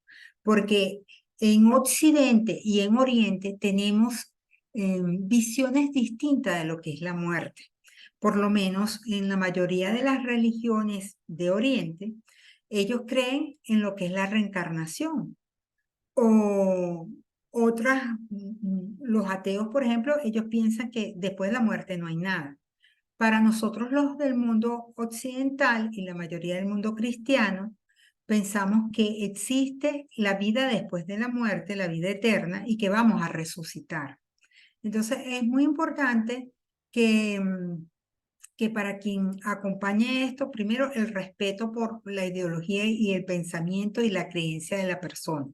porque en Occidente y en Oriente tenemos visiones distintas de lo que es la muerte. Por lo menos en la mayoría de las religiones de Oriente, ellos creen en lo que es la reencarnación. O otras, los ateos, por ejemplo, ellos piensan que después de la muerte no hay nada. Para nosotros los del mundo occidental y la mayoría del mundo cristiano, pensamos que existe la vida después de la muerte, la vida eterna, y que vamos a resucitar. Entonces es muy importante que, que para quien acompañe esto, primero el respeto por la ideología y el pensamiento y la creencia de la persona.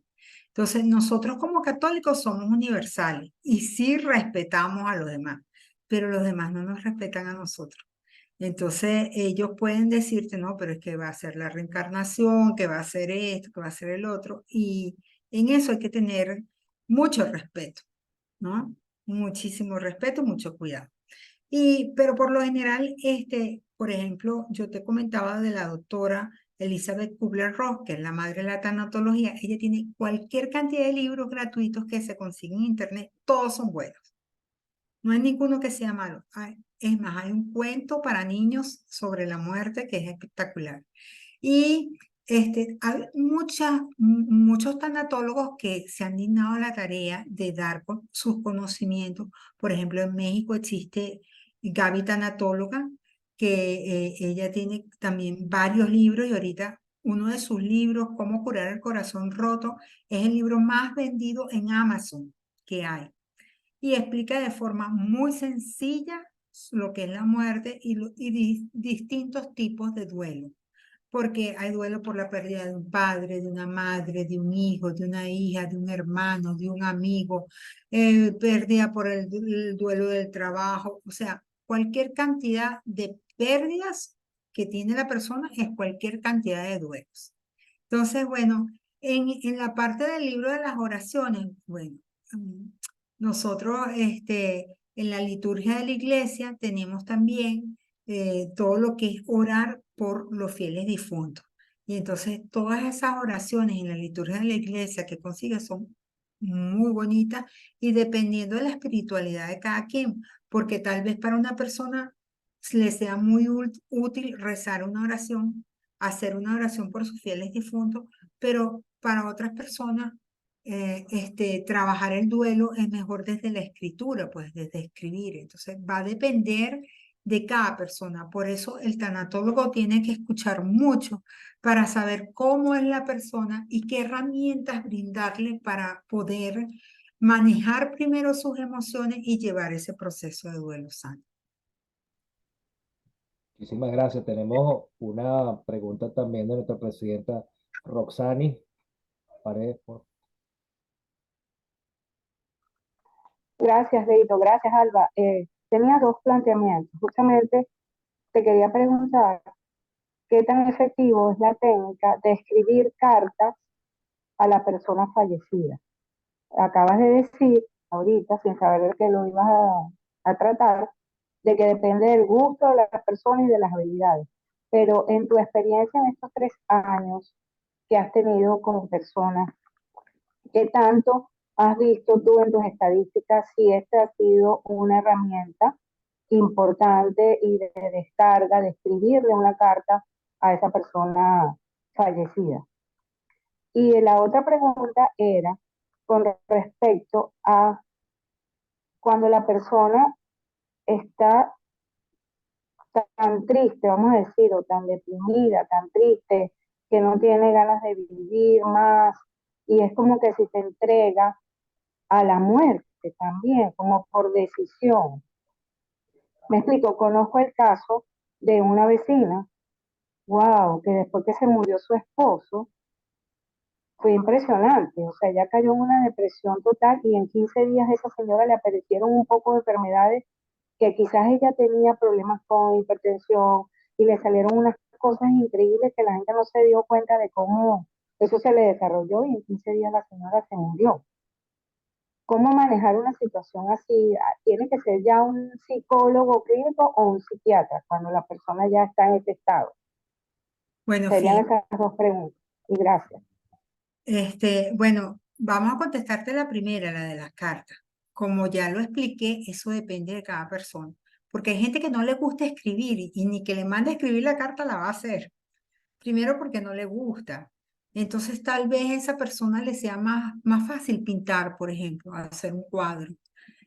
Entonces, nosotros como católicos somos universales y sí respetamos a los demás, pero los demás no nos respetan a nosotros. Entonces, ellos pueden decirte, no, pero es que va a ser la reencarnación, que va a ser esto, que va a ser el otro, y en eso hay que tener mucho respeto, ¿no? Muchísimo respeto, mucho cuidado. Pero por lo general, por ejemplo, yo te comentaba de la doctora Elizabeth Kubler-Ross, que es la madre de la tanatología. Ella tiene cualquier cantidad de libros gratuitos que se consiguen en internet, todos son buenos. No hay ninguno que sea malo. Es más, hay un cuento para niños sobre la muerte que es espectacular. Y hay muchos tanatólogos que se han dignado a la tarea de dar sus conocimientos. Por ejemplo, en México existe Gaby Tanatóloga, que ella tiene también varios libros y ahorita uno de sus libros, Cómo curar el corazón roto, es el libro más vendido en Amazon que hay. Y explica de forma muy sencilla lo que es la muerte y distintos tipos de duelo, porque hay duelo por la pérdida de un padre, de una madre, de un hijo, de una hija, de un hermano, de un amigo, pérdida por el duelo del trabajo, o sea, cualquier cantidad de pérdidas que tiene la persona es cualquier cantidad de duelos. Entonces, bueno, en la parte del libro de las oraciones, bueno, mm, nosotros en la liturgia de la iglesia tenemos también todo lo que es orar por los fieles difuntos. Y entonces todas esas oraciones en la liturgia de la iglesia que consigues son muy bonitas y dependiendo de la espiritualidad de cada quien, porque tal vez para una persona le sea muy útil rezar una oración, hacer una oración por sus fieles difuntos, pero para otras personas trabajar el duelo es mejor desde la escritura, pues desde escribir. Entonces va a depender de cada persona. Por eso el tanatólogo tiene que escuchar mucho para saber cómo es la persona y qué herramientas brindarle para poder manejar primero sus emociones y llevar ese proceso de duelo sano. Muchísimas gracias. Tenemos una pregunta también de nuestra presidenta Roxani Paredes. Gracias, Leito. Gracias, Alba. Tenía dos planteamientos. Justamente te quería preguntar qué tan efectivo es la técnica de escribir cartas a la persona fallecida. Acabas de decir ahorita, sin saber que lo ibas a tratar, de que depende del gusto de la persona y de las habilidades. Pero en tu experiencia en estos 3 años que has tenido como persona, ¿qué tanto has visto tú en tus estadísticas si esta ha sido una herramienta importante y de descarga, de escribirle una carta a esa persona fallecida? Y la otra pregunta era con respecto a cuando la persona está tan triste, vamos a decir, o tan deprimida, tan triste, que no tiene ganas de vivir más, y es como que si te entrega a la muerte también, como por decisión. Me explico, conozco el caso de una vecina, wow, que después que se murió su esposo, fue impresionante, o sea, ella cayó en una depresión total y en 15 días a esa señora le aparecieron un poco de enfermedades que quizás ella tenía problemas con hipertensión y le salieron unas cosas increíbles que la gente no se dio cuenta de cómo eso se le desarrolló y en 15 días la señora se murió. ¿Cómo manejar una situación así? ¿Tiene que ser ya un psicólogo clínico o un psiquiatra cuando la persona ya está en ese estado? Bueno, Serían fíjate, esas dos preguntas. Y gracias. bueno, vamos a contestarte la primera, la de las cartas. Como ya lo expliqué, eso depende de cada persona. Porque hay gente que no le gusta escribir y ni que le mande a escribir la carta la va a hacer. Primero porque no le gusta. Entonces tal vez a esa persona le sea más fácil pintar, por ejemplo, hacer un cuadro.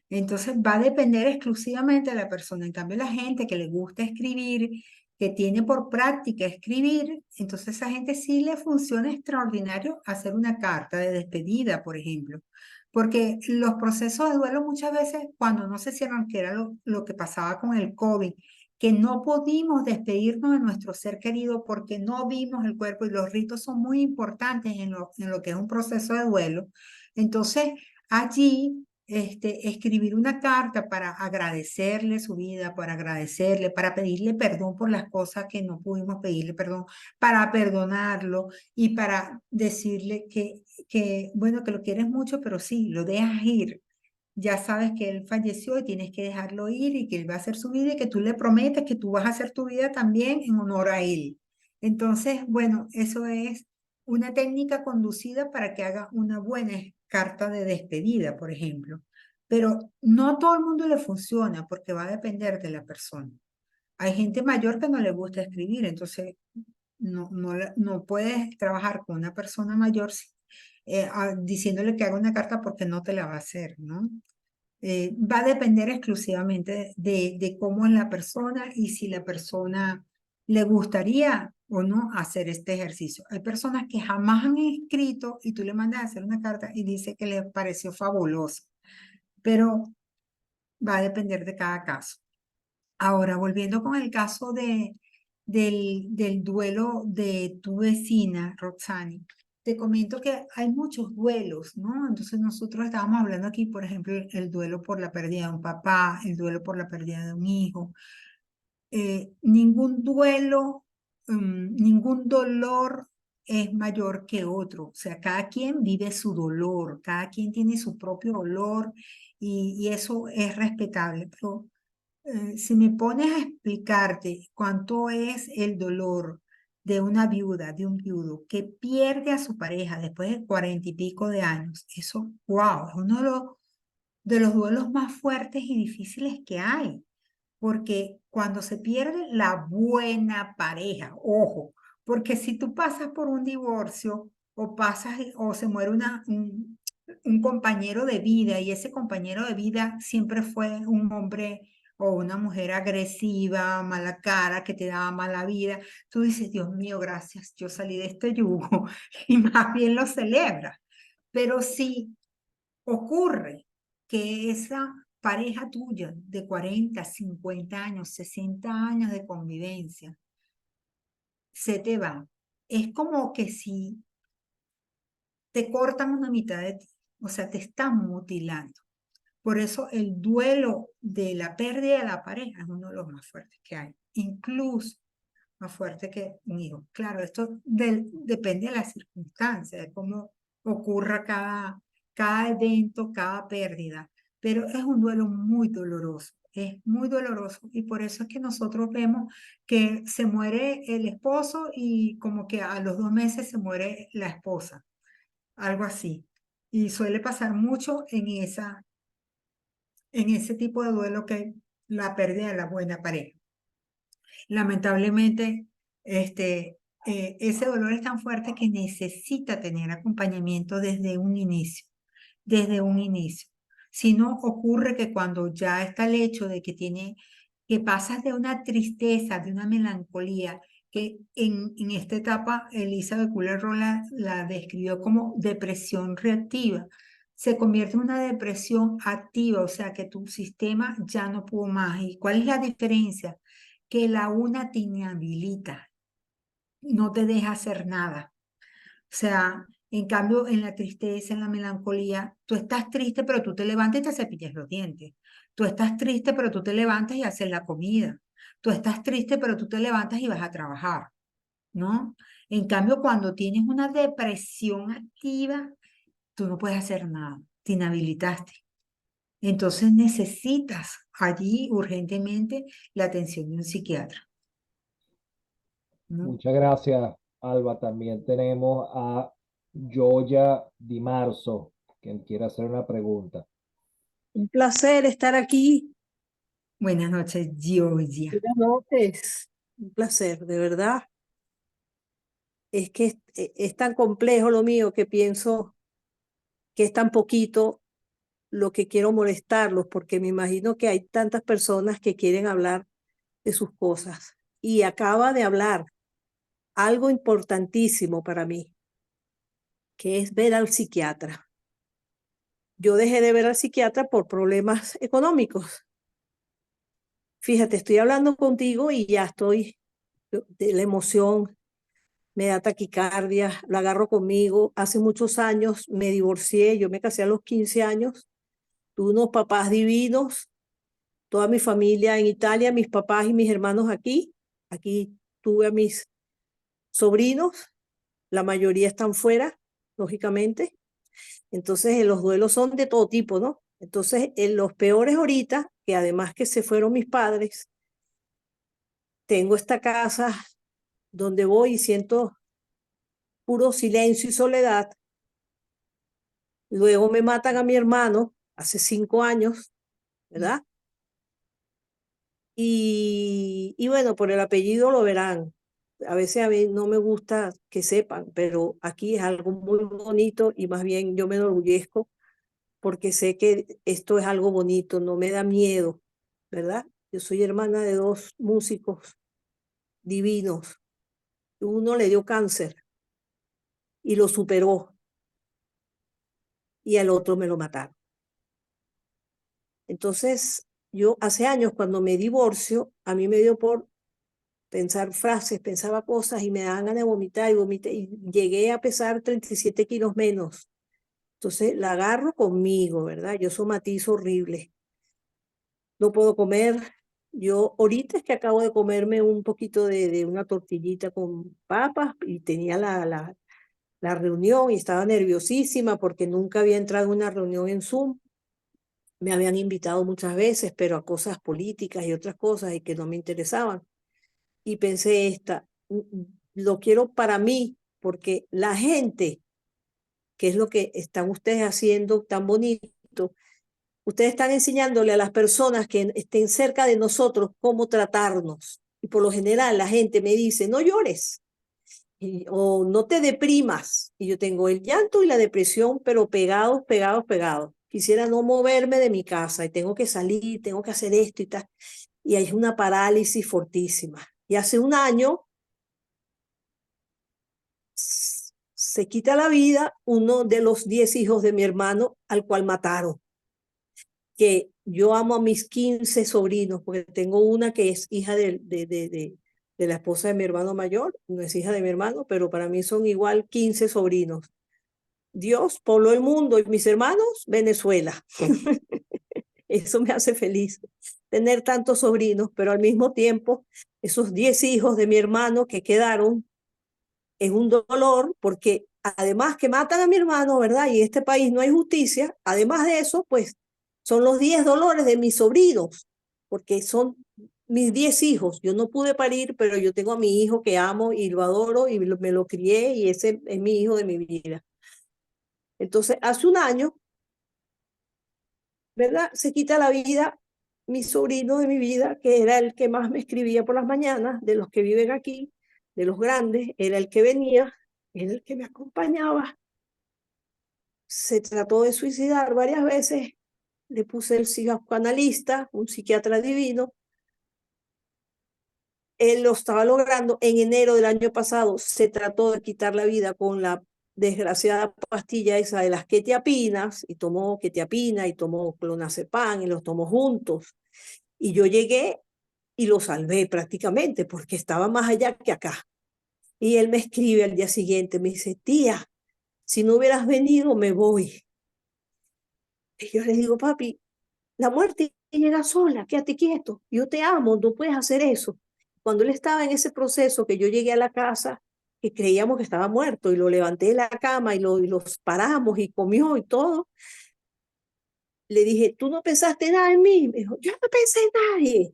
Entonces va a depender exclusivamente de la persona. En cambio, la gente que le gusta escribir, que tiene por práctica escribir, entonces a esa gente sí le funciona extraordinario hacer una carta de despedida, por ejemplo. Porque los procesos de duelo muchas veces, cuando no se cierran, que era lo que pasaba con el COVID, que no pudimos despedirnos de nuestro ser querido porque no vimos el cuerpo y los ritos son muy importantes en lo que es un proceso de duelo. Entonces, allí escribir una carta para agradecerle su vida, para agradecerle, para pedirle perdón por las cosas que no pudimos pedirle perdón, para perdonarlo y para decirle bueno, que lo quieres mucho, pero sí, lo dejas ir. Ya sabes que él falleció y tienes que dejarlo ir y que él va a hacer su vida y que tú le prometes que tú vas a hacer tu vida también en honor a él. Entonces, bueno, eso es una técnica conducida para que haga una buena carta de despedida, por ejemplo. Pero no a todo el mundo le funciona porque va a depender de la persona. Hay gente mayor que no le gusta escribir, entonces no puedes trabajar con una persona mayor diciéndole que haga una carta porque no te la va a hacer, ¿no? Va a depender exclusivamente de cómo es la persona y si la persona le gustaría o no hacer este ejercicio. Hay personas que jamás han escrito y tú le mandas a hacer una carta y dice que le pareció fabuloso, pero va a depender de cada caso. Ahora, volviendo con el caso del duelo de tu vecina, Roxani, te comento que hay muchos duelos, ¿no? Entonces nosotros estábamos hablando aquí, por ejemplo, el duelo por la pérdida de un papá, el duelo por la pérdida de un hijo. Ningún duelo, ningún dolor es mayor que otro. O sea, cada quien vive su dolor, cada quien tiene su propio dolor y eso es respetable. Pero si me pones a explicarte cuánto es el dolor de una viuda, de un viudo que pierde a su pareja después de 40 y pico de años, eso, wow, es uno de los duelos más fuertes y difíciles que hay. Porque cuando se pierde la buena pareja, ojo, porque si tú pasas por un divorcio o pasas o se muere un compañero de vida y ese compañero de vida siempre fue un hombre o una mujer agresiva, mala cara, que te daba mala vida, tú dices, Dios mío, gracias, yo salí de este yugo y más bien lo celebras. Pero si ocurre que esa pareja tuya de 40, 50 años, 60 años de convivencia se te va, es como que si te cortan una mitad de ti, o sea, te están mutilando. Por eso el duelo de la pérdida de la pareja es uno de los más fuertes que hay, incluso más fuerte que un hijo. Claro, esto depende de las circunstancias, de cómo ocurra cada evento, cada pérdida, pero es un duelo muy doloroso, es muy doloroso y por eso es que nosotros vemos que se muere el esposo y como que a los 2 meses se muere la esposa, algo así. Y suele pasar mucho en ese tipo de duelo que la pérdida de la buena pareja. Lamentablemente, ese dolor es tan fuerte que necesita tener acompañamiento desde un inicio, desde un inicio. Si no, ocurre que cuando ya está el hecho de que pasas de una tristeza, de una melancolía, que en esta etapa Elizabeth Kubler-Ross la describió como depresión reactiva, se convierte en una depresión activa, o sea que tu sistema ya no pudo más. ¿Y cuál es la diferencia? Que la una te inhabilita, no te deja hacer nada. O sea, en cambio, en la tristeza, en la melancolía, tú estás triste, pero tú te levantas y te cepillas los dientes. Tú estás triste, pero tú te levantas y haces la comida. Tú estás triste, pero tú te levantas y vas a trabajar. ¿no? En cambio, cuando tienes una depresión activa, tú no puedes hacer nada, te inhabilitaste. Entonces necesitas allí urgentemente la atención de un psiquiatra, ¿no? Muchas gracias, Alba. También tenemos a Joya Di Marzo, quien quiere hacer una pregunta. Un placer estar aquí. Buenas noches, Georgia. Buenas noches. Un placer, de verdad. Es que es tan complejo lo mío que pienso que es tan poquito lo que quiero molestarlos, porque me imagino que hay tantas personas que quieren hablar de sus cosas. Y acaba de hablar algo importantísimo para mí, que es ver al psiquiatra. Yo dejé de ver al psiquiatra por problemas económicos. Fíjate, estoy hablando contigo y ya estoy de la emoción, me da taquicardia, lo agarro conmigo. Hace muchos años me divorcié, yo me casé a los 15 años, tuve unos papás divinos, toda mi familia en Italia, mis papás y mis hermanos aquí. Aquí tuve a mis sobrinos, la mayoría están fuera, lógicamente. Entonces, los duelos son de todo tipo, ¿no? Entonces, en los peores ahorita, que además que se fueron mis padres, tengo esta casa donde voy y siento puro silencio y soledad. Luego me matan a mi hermano hace 5 años, ¿verdad? Y bueno, por el apellido lo verán. A veces a mí no me gusta que sepan, pero aquí es algo muy bonito y más bien yo me enorgullezco porque sé que esto es algo bonito, no me da miedo, ¿verdad? Yo soy hermana de 2 músicos divinos. Uno le dio cáncer y lo superó y al otro me lo mataron. Entonces, yo hace años cuando me divorcio, a mí me dio por pensar frases, pensaba cosas y me daban ganas de vomitar y vomité y llegué a pesar 37 kilos menos. Entonces la agarro conmigo, ¿verdad? Yo somatizo horrible. No puedo comer. Yo ahorita es que acabo de comerme un poquito de una tortillita con papas y tenía la reunión y estaba nerviosísima porque nunca había entrado a una reunión en Zoom. Me habían invitado muchas veces, pero a cosas políticas y otras cosas y que no me interesaban. Y pensé lo quiero para mí, porque la gente, que es lo que están ustedes haciendo tan bonito, ustedes están enseñándole a las personas que estén cerca de nosotros cómo tratarnos. Y por lo general la gente me dice, no llores o no te deprimas. Y yo tengo el llanto y la depresión, pero pegados, pegados, pegados. Quisiera no moverme de mi casa y tengo que salir, tengo que hacer esto y tal. Y hay una parálisis fortísima. Y hace un año se quita la vida uno de los 10 hijos de mi hermano al cual mataron. Que yo amo a mis 15 sobrinos, porque tengo una que es hija de la esposa de mi hermano mayor, no es hija de mi hermano, pero para mí son igual 15 sobrinos. Dios pobló el mundo y mis hermanos, Venezuela. Eso me hace feliz, tener tantos sobrinos, pero al mismo tiempo, esos 10 hijos de mi hermano que quedaron, es un dolor porque además que matan a mi hermano, ¿verdad? Y en este país no hay justicia, además de eso, pues son los 10 dolores de mis sobrinos, porque son mis 10 hijos. Yo no pude parir, pero yo tengo a mi hijo que amo y lo adoro y me lo crié y ese es mi hijo de mi vida. Entonces, hace un año, ¿verdad? Se quita la vida mi sobrino de mi vida, que era el que más me escribía por las mañanas, de los que viven aquí, de los grandes, era el que venía, era el que me acompañaba. Se trató de suicidar varias veces, le puse el psicoanalista, un psiquiatra divino. Él lo estaba logrando. En enero del año pasado se trató de quitar la vida con la desgraciada pastilla esa de las quetiapinas, y tomó quetiapina y tomó clonazepam y los tomó juntos. Y yo llegué y lo salvé prácticamente porque estaba más allá que acá. Y él me escribe al día siguiente, me dice, tía, si no hubieras venido, me voy. Y yo le digo, papi, la muerte llega sola, quédate quieto, yo te amo, no puedes hacer eso. Cuando él estaba en ese proceso que yo llegué a la casa, que creíamos que estaba muerto, y lo levanté de la cama y los paramos y comió y todo. Le dije, ¿tú no pensaste nada en mí? Me dijo, yo no pensé en nadie.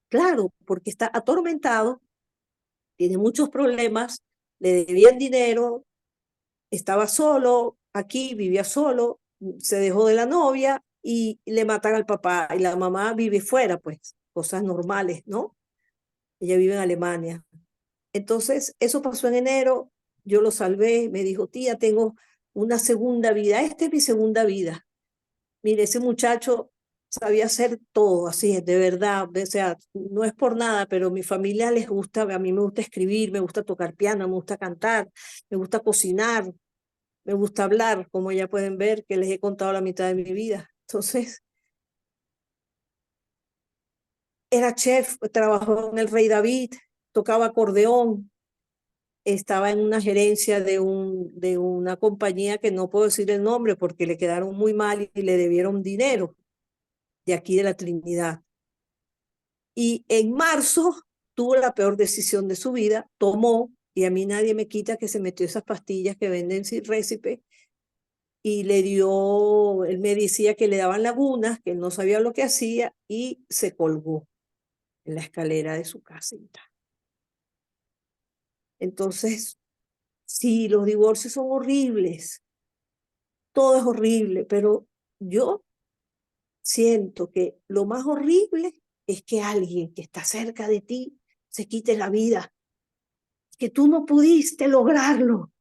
Claro, porque está atormentado, tiene muchos problemas, le debían dinero, estaba solo aquí, vivía solo, se dejó de la novia y le matan al papá, y la mamá vive fuera, pues, cosas normales, ¿no? Ella vive en Alemania. Entonces, eso pasó en enero, yo lo salvé, me dijo, tía, tengo una segunda vida, esta es mi segunda vida. Mire, ese muchacho sabía hacer todo, así, de verdad, o sea, no es por nada, pero mi familia les gusta, a mí me gusta escribir, me gusta tocar piano, me gusta cantar, me gusta cocinar, me gusta hablar, como ya pueden ver, que les he contado la mitad de mi vida. Entonces, era chef, trabajó en el Rey David, tocaba acordeón, estaba en una gerencia de una compañía que no puedo decir el nombre porque le quedaron muy mal y le debieron dinero de aquí de la Trinidad. Y en marzo tuvo la peor decisión de su vida, tomó, y a mí nadie me quita que se metió esas pastillas que venden sin récipe, y le dio, él me decía que le daban lagunas, que él no sabía lo que hacía, y se colgó en la escalera de su casita. Entonces, sí, los divorcios son horribles, todo es horrible, pero yo siento que lo más horrible es que alguien que está cerca de ti se quite la vida, que tú no pudiste lograrlo.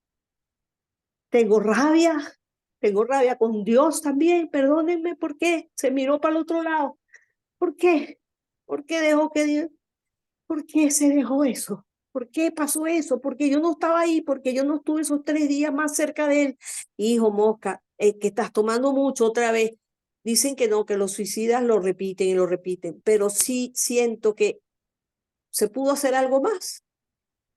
Tengo rabia con Dios también, perdónenme, ¿por qué? Se miró para el otro lado. ¿Por qué? ¿Por qué dejó que Dios? ¿Por qué se dejó eso? ¿Por qué pasó eso? Porque yo no estaba ahí, porque yo no estuve esos 3 días más cerca de él. Hijo Mosca, que estás tomando mucho otra vez. Dicen que no, que los suicidas lo repiten y lo repiten, pero sí siento que se pudo hacer algo más.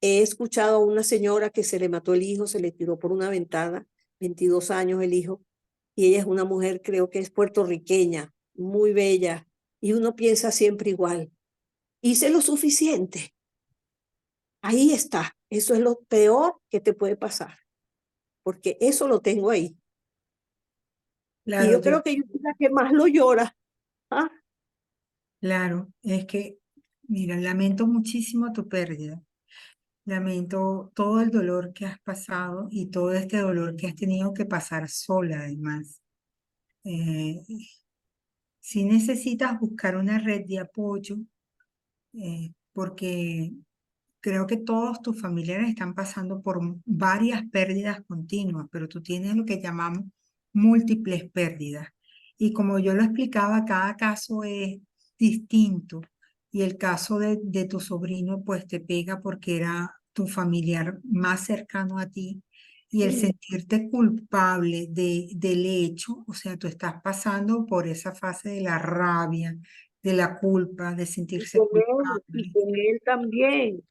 He escuchado a una señora que se le mató el hijo, se le tiró por una ventana, 22 años el hijo, y ella es una mujer, creo que es puertorriqueña, muy bella, y uno piensa siempre igual. Hice lo suficiente. Ahí está. Eso es lo peor que te puede pasar, porque eso lo tengo ahí. Y Claro, yo creo que yo soy la que más lo llora. ¿Ah? claro, es que, mira, lamento muchísimo tu pérdida. Lamento todo el dolor que has pasado y todo este dolor que has tenido que pasar sola, además. Eh, si necesitas buscar una red de apoyo, porque creo que todos tus familiares están pasando por varias pérdidas continuas, pero tú tienes lo que llamamos múltiples pérdidas. Y como yo lo explicaba, cada caso es distinto. Y el caso de tu sobrino, pues te pega porque era tu familiar más cercano a ti. Y el Sí. sentirte culpable del hecho, o sea, tú estás pasando por esa fase de la rabia, de la culpa, de sentirse Y culpable. con él también.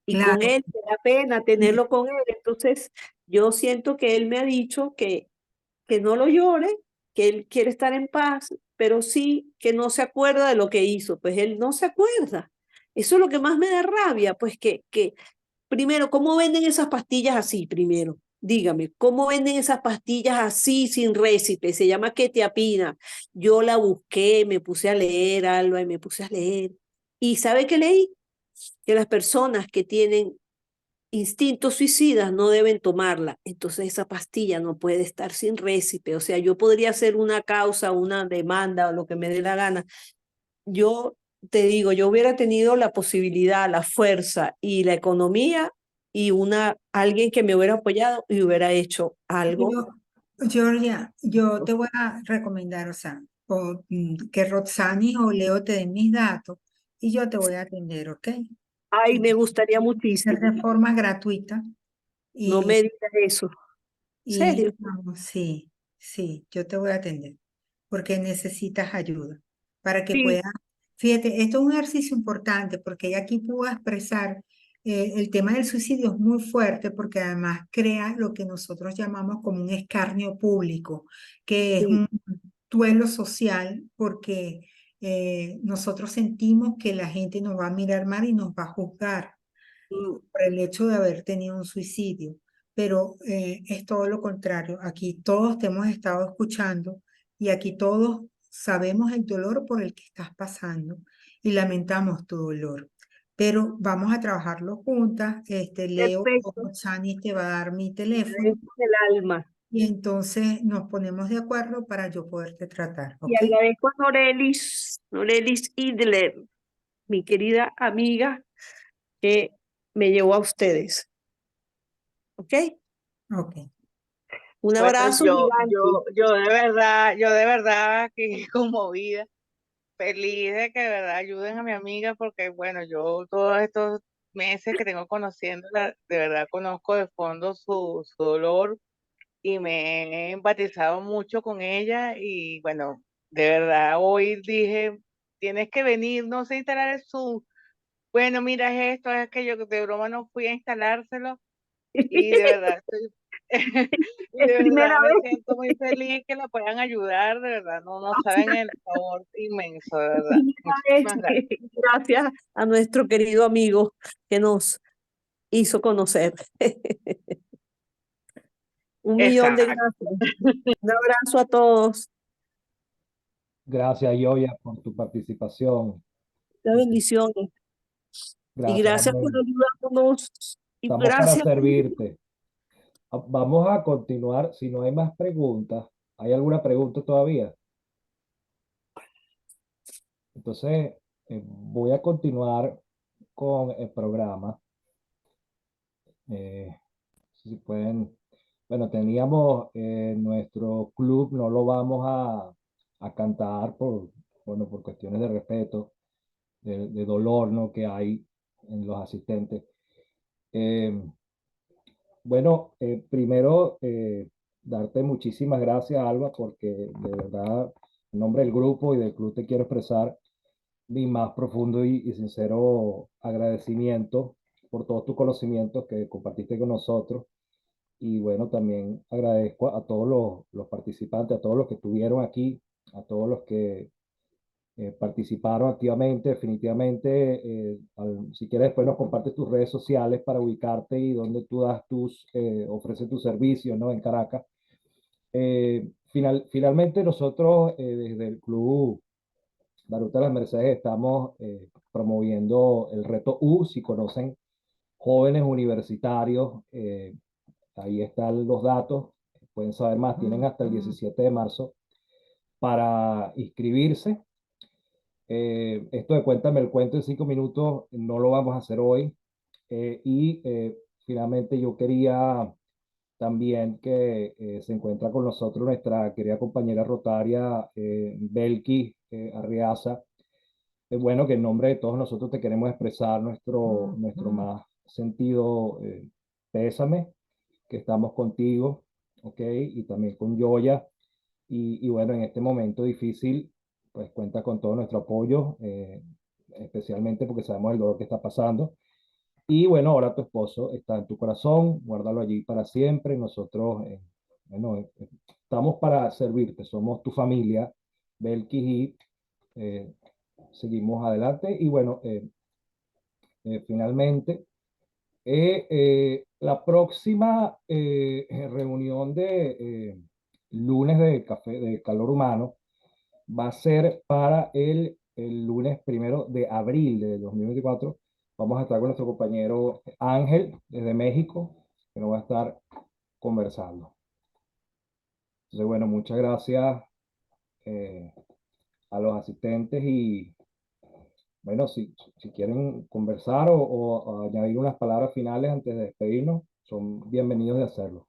Y con Claro, él me da pena tenerlo con él. Entonces, yo siento que él me ha dicho que no lo llore, que él quiere estar en paz, pero sí que no se acuerda de lo que hizo. Pues él no se acuerda. Eso es lo que más me da rabia, pues que primero, ¿cómo venden esas pastillas así? Primero, dígame, ¿cómo venden esas pastillas así sin récipe? Se llama quetiapina. Yo la busqué, me puse a leer, Alba, y me puse a leer. ¿Y sabe qué leí? Que las personas que tienen instintos suicidas no deben tomarla. Entonces esa pastilla no puede estar sin récipe. O sea, yo podría hacer una causa, una demanda o lo que me dé la gana. Yo te digo, yo hubiera tenido la posibilidad, la fuerza y la economía y alguien que me hubiera apoyado y hubiera hecho algo. yo, Georgia, yo te voy a recomendar, o sea, que Roxani o Leo te den mis datos y yo te voy a atender, ¿ok? Ay, me gustaría Hacer muchísimo. de forma gratuita No y, me digas eso. ¿Serio? no, sí, sí, yo te voy a atender porque necesitas ayuda para que Sí, puedas, fíjate, esto es un ejercicio importante porque ella aquí pudo expresar el tema del suicidio es muy fuerte porque además crea lo que nosotros llamamos como un escarnio público, que es sí. un duelo social porque nosotros sentimos que la gente nos va a mirar mal y nos va a juzgar. por el hecho de haber tenido un suicidio, pero es todo lo contrario. Aquí todos te hemos estado escuchando y aquí todos sabemos el dolor por el que estás pasando y lamentamos tu dolor. Pero vamos a trabajarlo juntas. Leo o Perfecto. Chani te va a dar mi teléfono Agradezco el alma. y entonces nos ponemos de acuerdo para yo poderte tratar, Y ¿ok? agradezco a Norelis Idler, mi querida amiga, que me llevó a ustedes. ¿Ok? Ok. Un Bueno, abrazo gigante. yo de verdad que conmovida, feliz de que de verdad ayuden a mi amiga porque bueno, yo todos estos meses que tengo conociéndola, de verdad conozco de fondo su dolor y me he empatizado mucho con ella y bueno, de verdad hoy dije, tienes que venir, no sé instalar el Zoom. Bueno, mira, es esto, es que yo de broma no fui a instalárselo y de verdad estoy, y Es de primera verdad me vez, siento muy feliz que la puedan ayudar, de verdad, no saben el favor inmenso, de es verdad. primera vez. Muchísimas gracias. Gracias a nuestro querido amigo que nos hizo conocer. Un millón de Exacto. gracias. Un abrazo a todos. Gracias, Yoya, por tu participación. Muchas bendiciones. Y Gracias, gracias por amén. ayudarnos. Y Estamos para gracias. servirte. Vamos a continuar. Si no hay más preguntas, ¿hay alguna pregunta todavía? Entonces, voy a continuar con el programa. Eh, si pueden, bueno, teníamos nuestro club, no lo vamos a cantar bueno, por cuestiones de respeto, de dolor, ¿no? Que hay en los asistentes. Eh, bueno, primero, darte muchísimas gracias, Alba, porque de verdad, en nombre del grupo y del club te quiero expresar mi más profundo y sincero agradecimiento por todos tus conocimientos que compartiste con nosotros. Y bueno, también agradezco a todos los participantes, a todos los que estuvieron aquí, a todos los que participaron activamente, definitivamente. Si quieres, después nos compartes tus redes sociales para ubicarte y donde tú ofreces tus servicios, ¿no? En Caracas. Finalmente, nosotros desde el Club Baruta Las Mercedes estamos promoviendo el reto U. Si conocen jóvenes universitarios, ahí están los datos, pueden saber más, tienen hasta el 17 de marzo para inscribirse. Esto de Cuéntame el cuento en 5 minutos no lo vamos a hacer hoy. Finalmente yo quería también que se encuentra con nosotros nuestra querida compañera rotaria Belki Arriaza. Es bueno que en nombre de todos nosotros te queremos expresar nuestro más sentido pésame, que estamos contigo, ¿ok? Y también con Yoya. Y bueno, en este momento difícil, pues cuenta con todo nuestro apoyo, especialmente porque sabemos el dolor que está pasando. Y bueno, ahora tu esposo está en tu corazón, guárdalo allí para siempre. Nosotros, bueno, estamos para servirte, somos tu familia, Belkis, y seguimos adelante. Y bueno, finalmente, la próxima reunión de lunes de café de calor humano va a ser para el lunes 1 de abril de 2024. Vamos a estar con nuestro compañero Ángel desde México, que nos va a estar conversando. Entonces, bueno, muchas gracias a los asistentes y bueno, si quieren conversar o añadir unas palabras finales antes de despedirnos, son bienvenidos de hacerlo.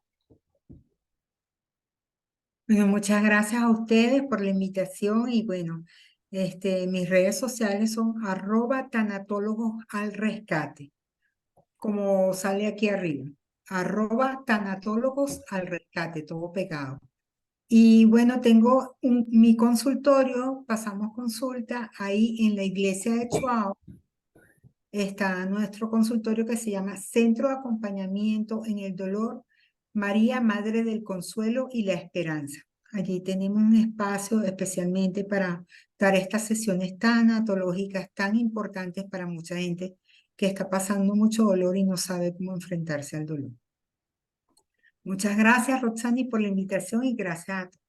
Bueno, muchas gracias a ustedes por la invitación y bueno, mis redes sociales son @tanatólogos-al-rescate, como sale aquí arriba, @tanatólogos-al-rescate, todo pegado. Y bueno, tengo mi consultorio, pasamos consulta ahí en la iglesia de Chuao. Está nuestro consultorio que se llama Centro de Acompañamiento en el Dolor, María, Madre del Consuelo y la Esperanza. Allí tenemos un espacio especialmente para dar estas sesiones tan antológicas, tan importantes para mucha gente que está pasando mucho dolor y no sabe cómo enfrentarse al dolor. Muchas gracias, Roxani, por la invitación y gracias a todos.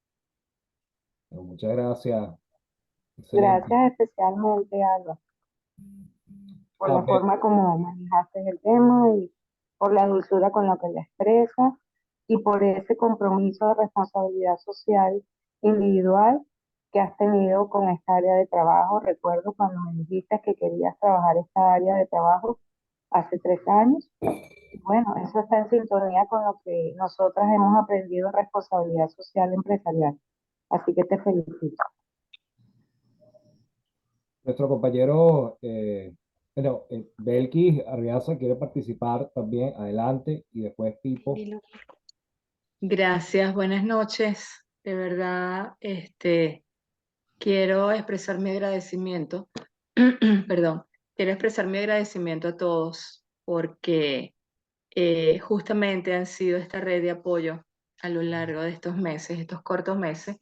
Bueno, muchas gracias. Excelente. Gracias especialmente, Alba, por A la ver, forma como manejaste el tema y por la dulzura con la que la expresas y por ese compromiso de responsabilidad social individual que has tenido con esta área de trabajo. Recuerdo cuando me dijiste que querías trabajar esta área de trabajo hace 3 años. Y bueno, eso está en sintonía con lo que nosotras hemos aprendido en responsabilidad social empresarial. Así que te felicito. nuestro compañero, Belkis Arriaza quiere participar también. Adelante. Y después Pipo. Gracias, buenas noches. De verdad, quiero expresar mi agradecimiento, perdón, quiero expresar mi agradecimiento a todos porque justamente han sido esta red de apoyo a lo largo de estos meses, estos cortos meses,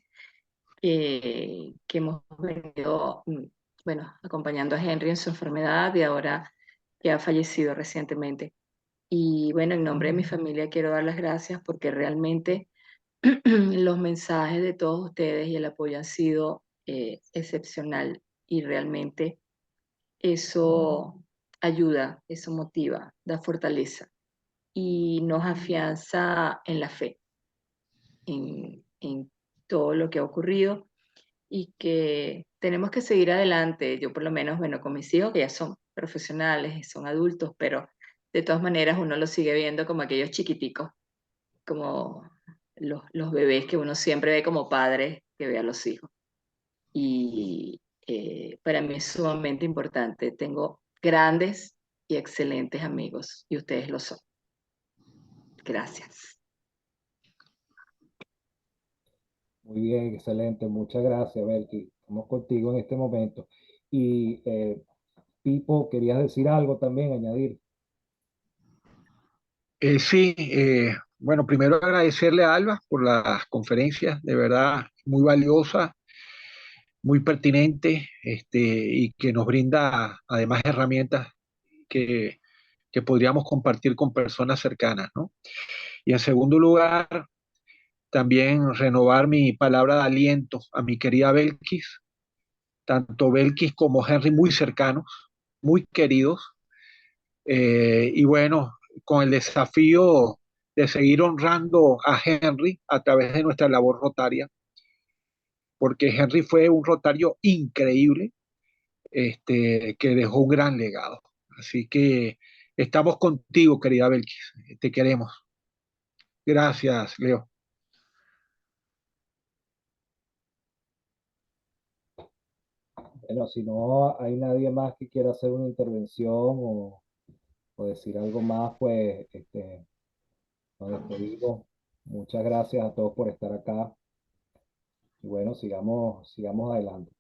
que hemos venido, bueno, acompañando a Henry en su enfermedad y ahora que ha fallecido recientemente. Y bueno, en nombre de mi familia quiero dar las gracias porque realmente los mensajes de todos ustedes y el apoyo han sido excepcional y realmente eso ayuda, eso motiva, da fortaleza y nos afianza en la fe, en todo lo que ha ocurrido y que tenemos que seguir adelante. Yo por lo menos, bueno, con mis hijos que ya son profesionales, son adultos, pero de todas maneras uno los sigue viendo como aquellos chiquiticos, como los bebés que uno siempre ve como padre que ve a los hijos. Y para mí es sumamente importante. Tengo grandes y excelentes amigos y ustedes lo son. Gracias. Muy bien, excelente. Muchas gracias, Belkis. Estamos contigo en este momento. Y Pipo, ¿querías decir algo también, añadir? Sí, bueno, primero agradecerle a Alba por las conferencias, de verdad muy valiosa, muy pertinente, y que nos brinda además herramientas que, que podríamos compartir con personas cercanas, ¿no? Y en segundo lugar, también renovar mi palabra de aliento a mi querida Belkis, tanto Belkis como Henry muy cercanos, muy queridos, y bueno, con el desafío de seguir honrando a Henry a través de nuestra labor rotaria, porque Henry fue un rotario increíble, que dejó un gran legado. Así que estamos contigo, querida Belkis, te queremos. Gracias, Leo. Bueno, si no hay nadie más que quiera hacer una intervención o decir algo más, pues nos despedimos. Muchas gracias a todos por estar acá. Y bueno, sigamos adelante.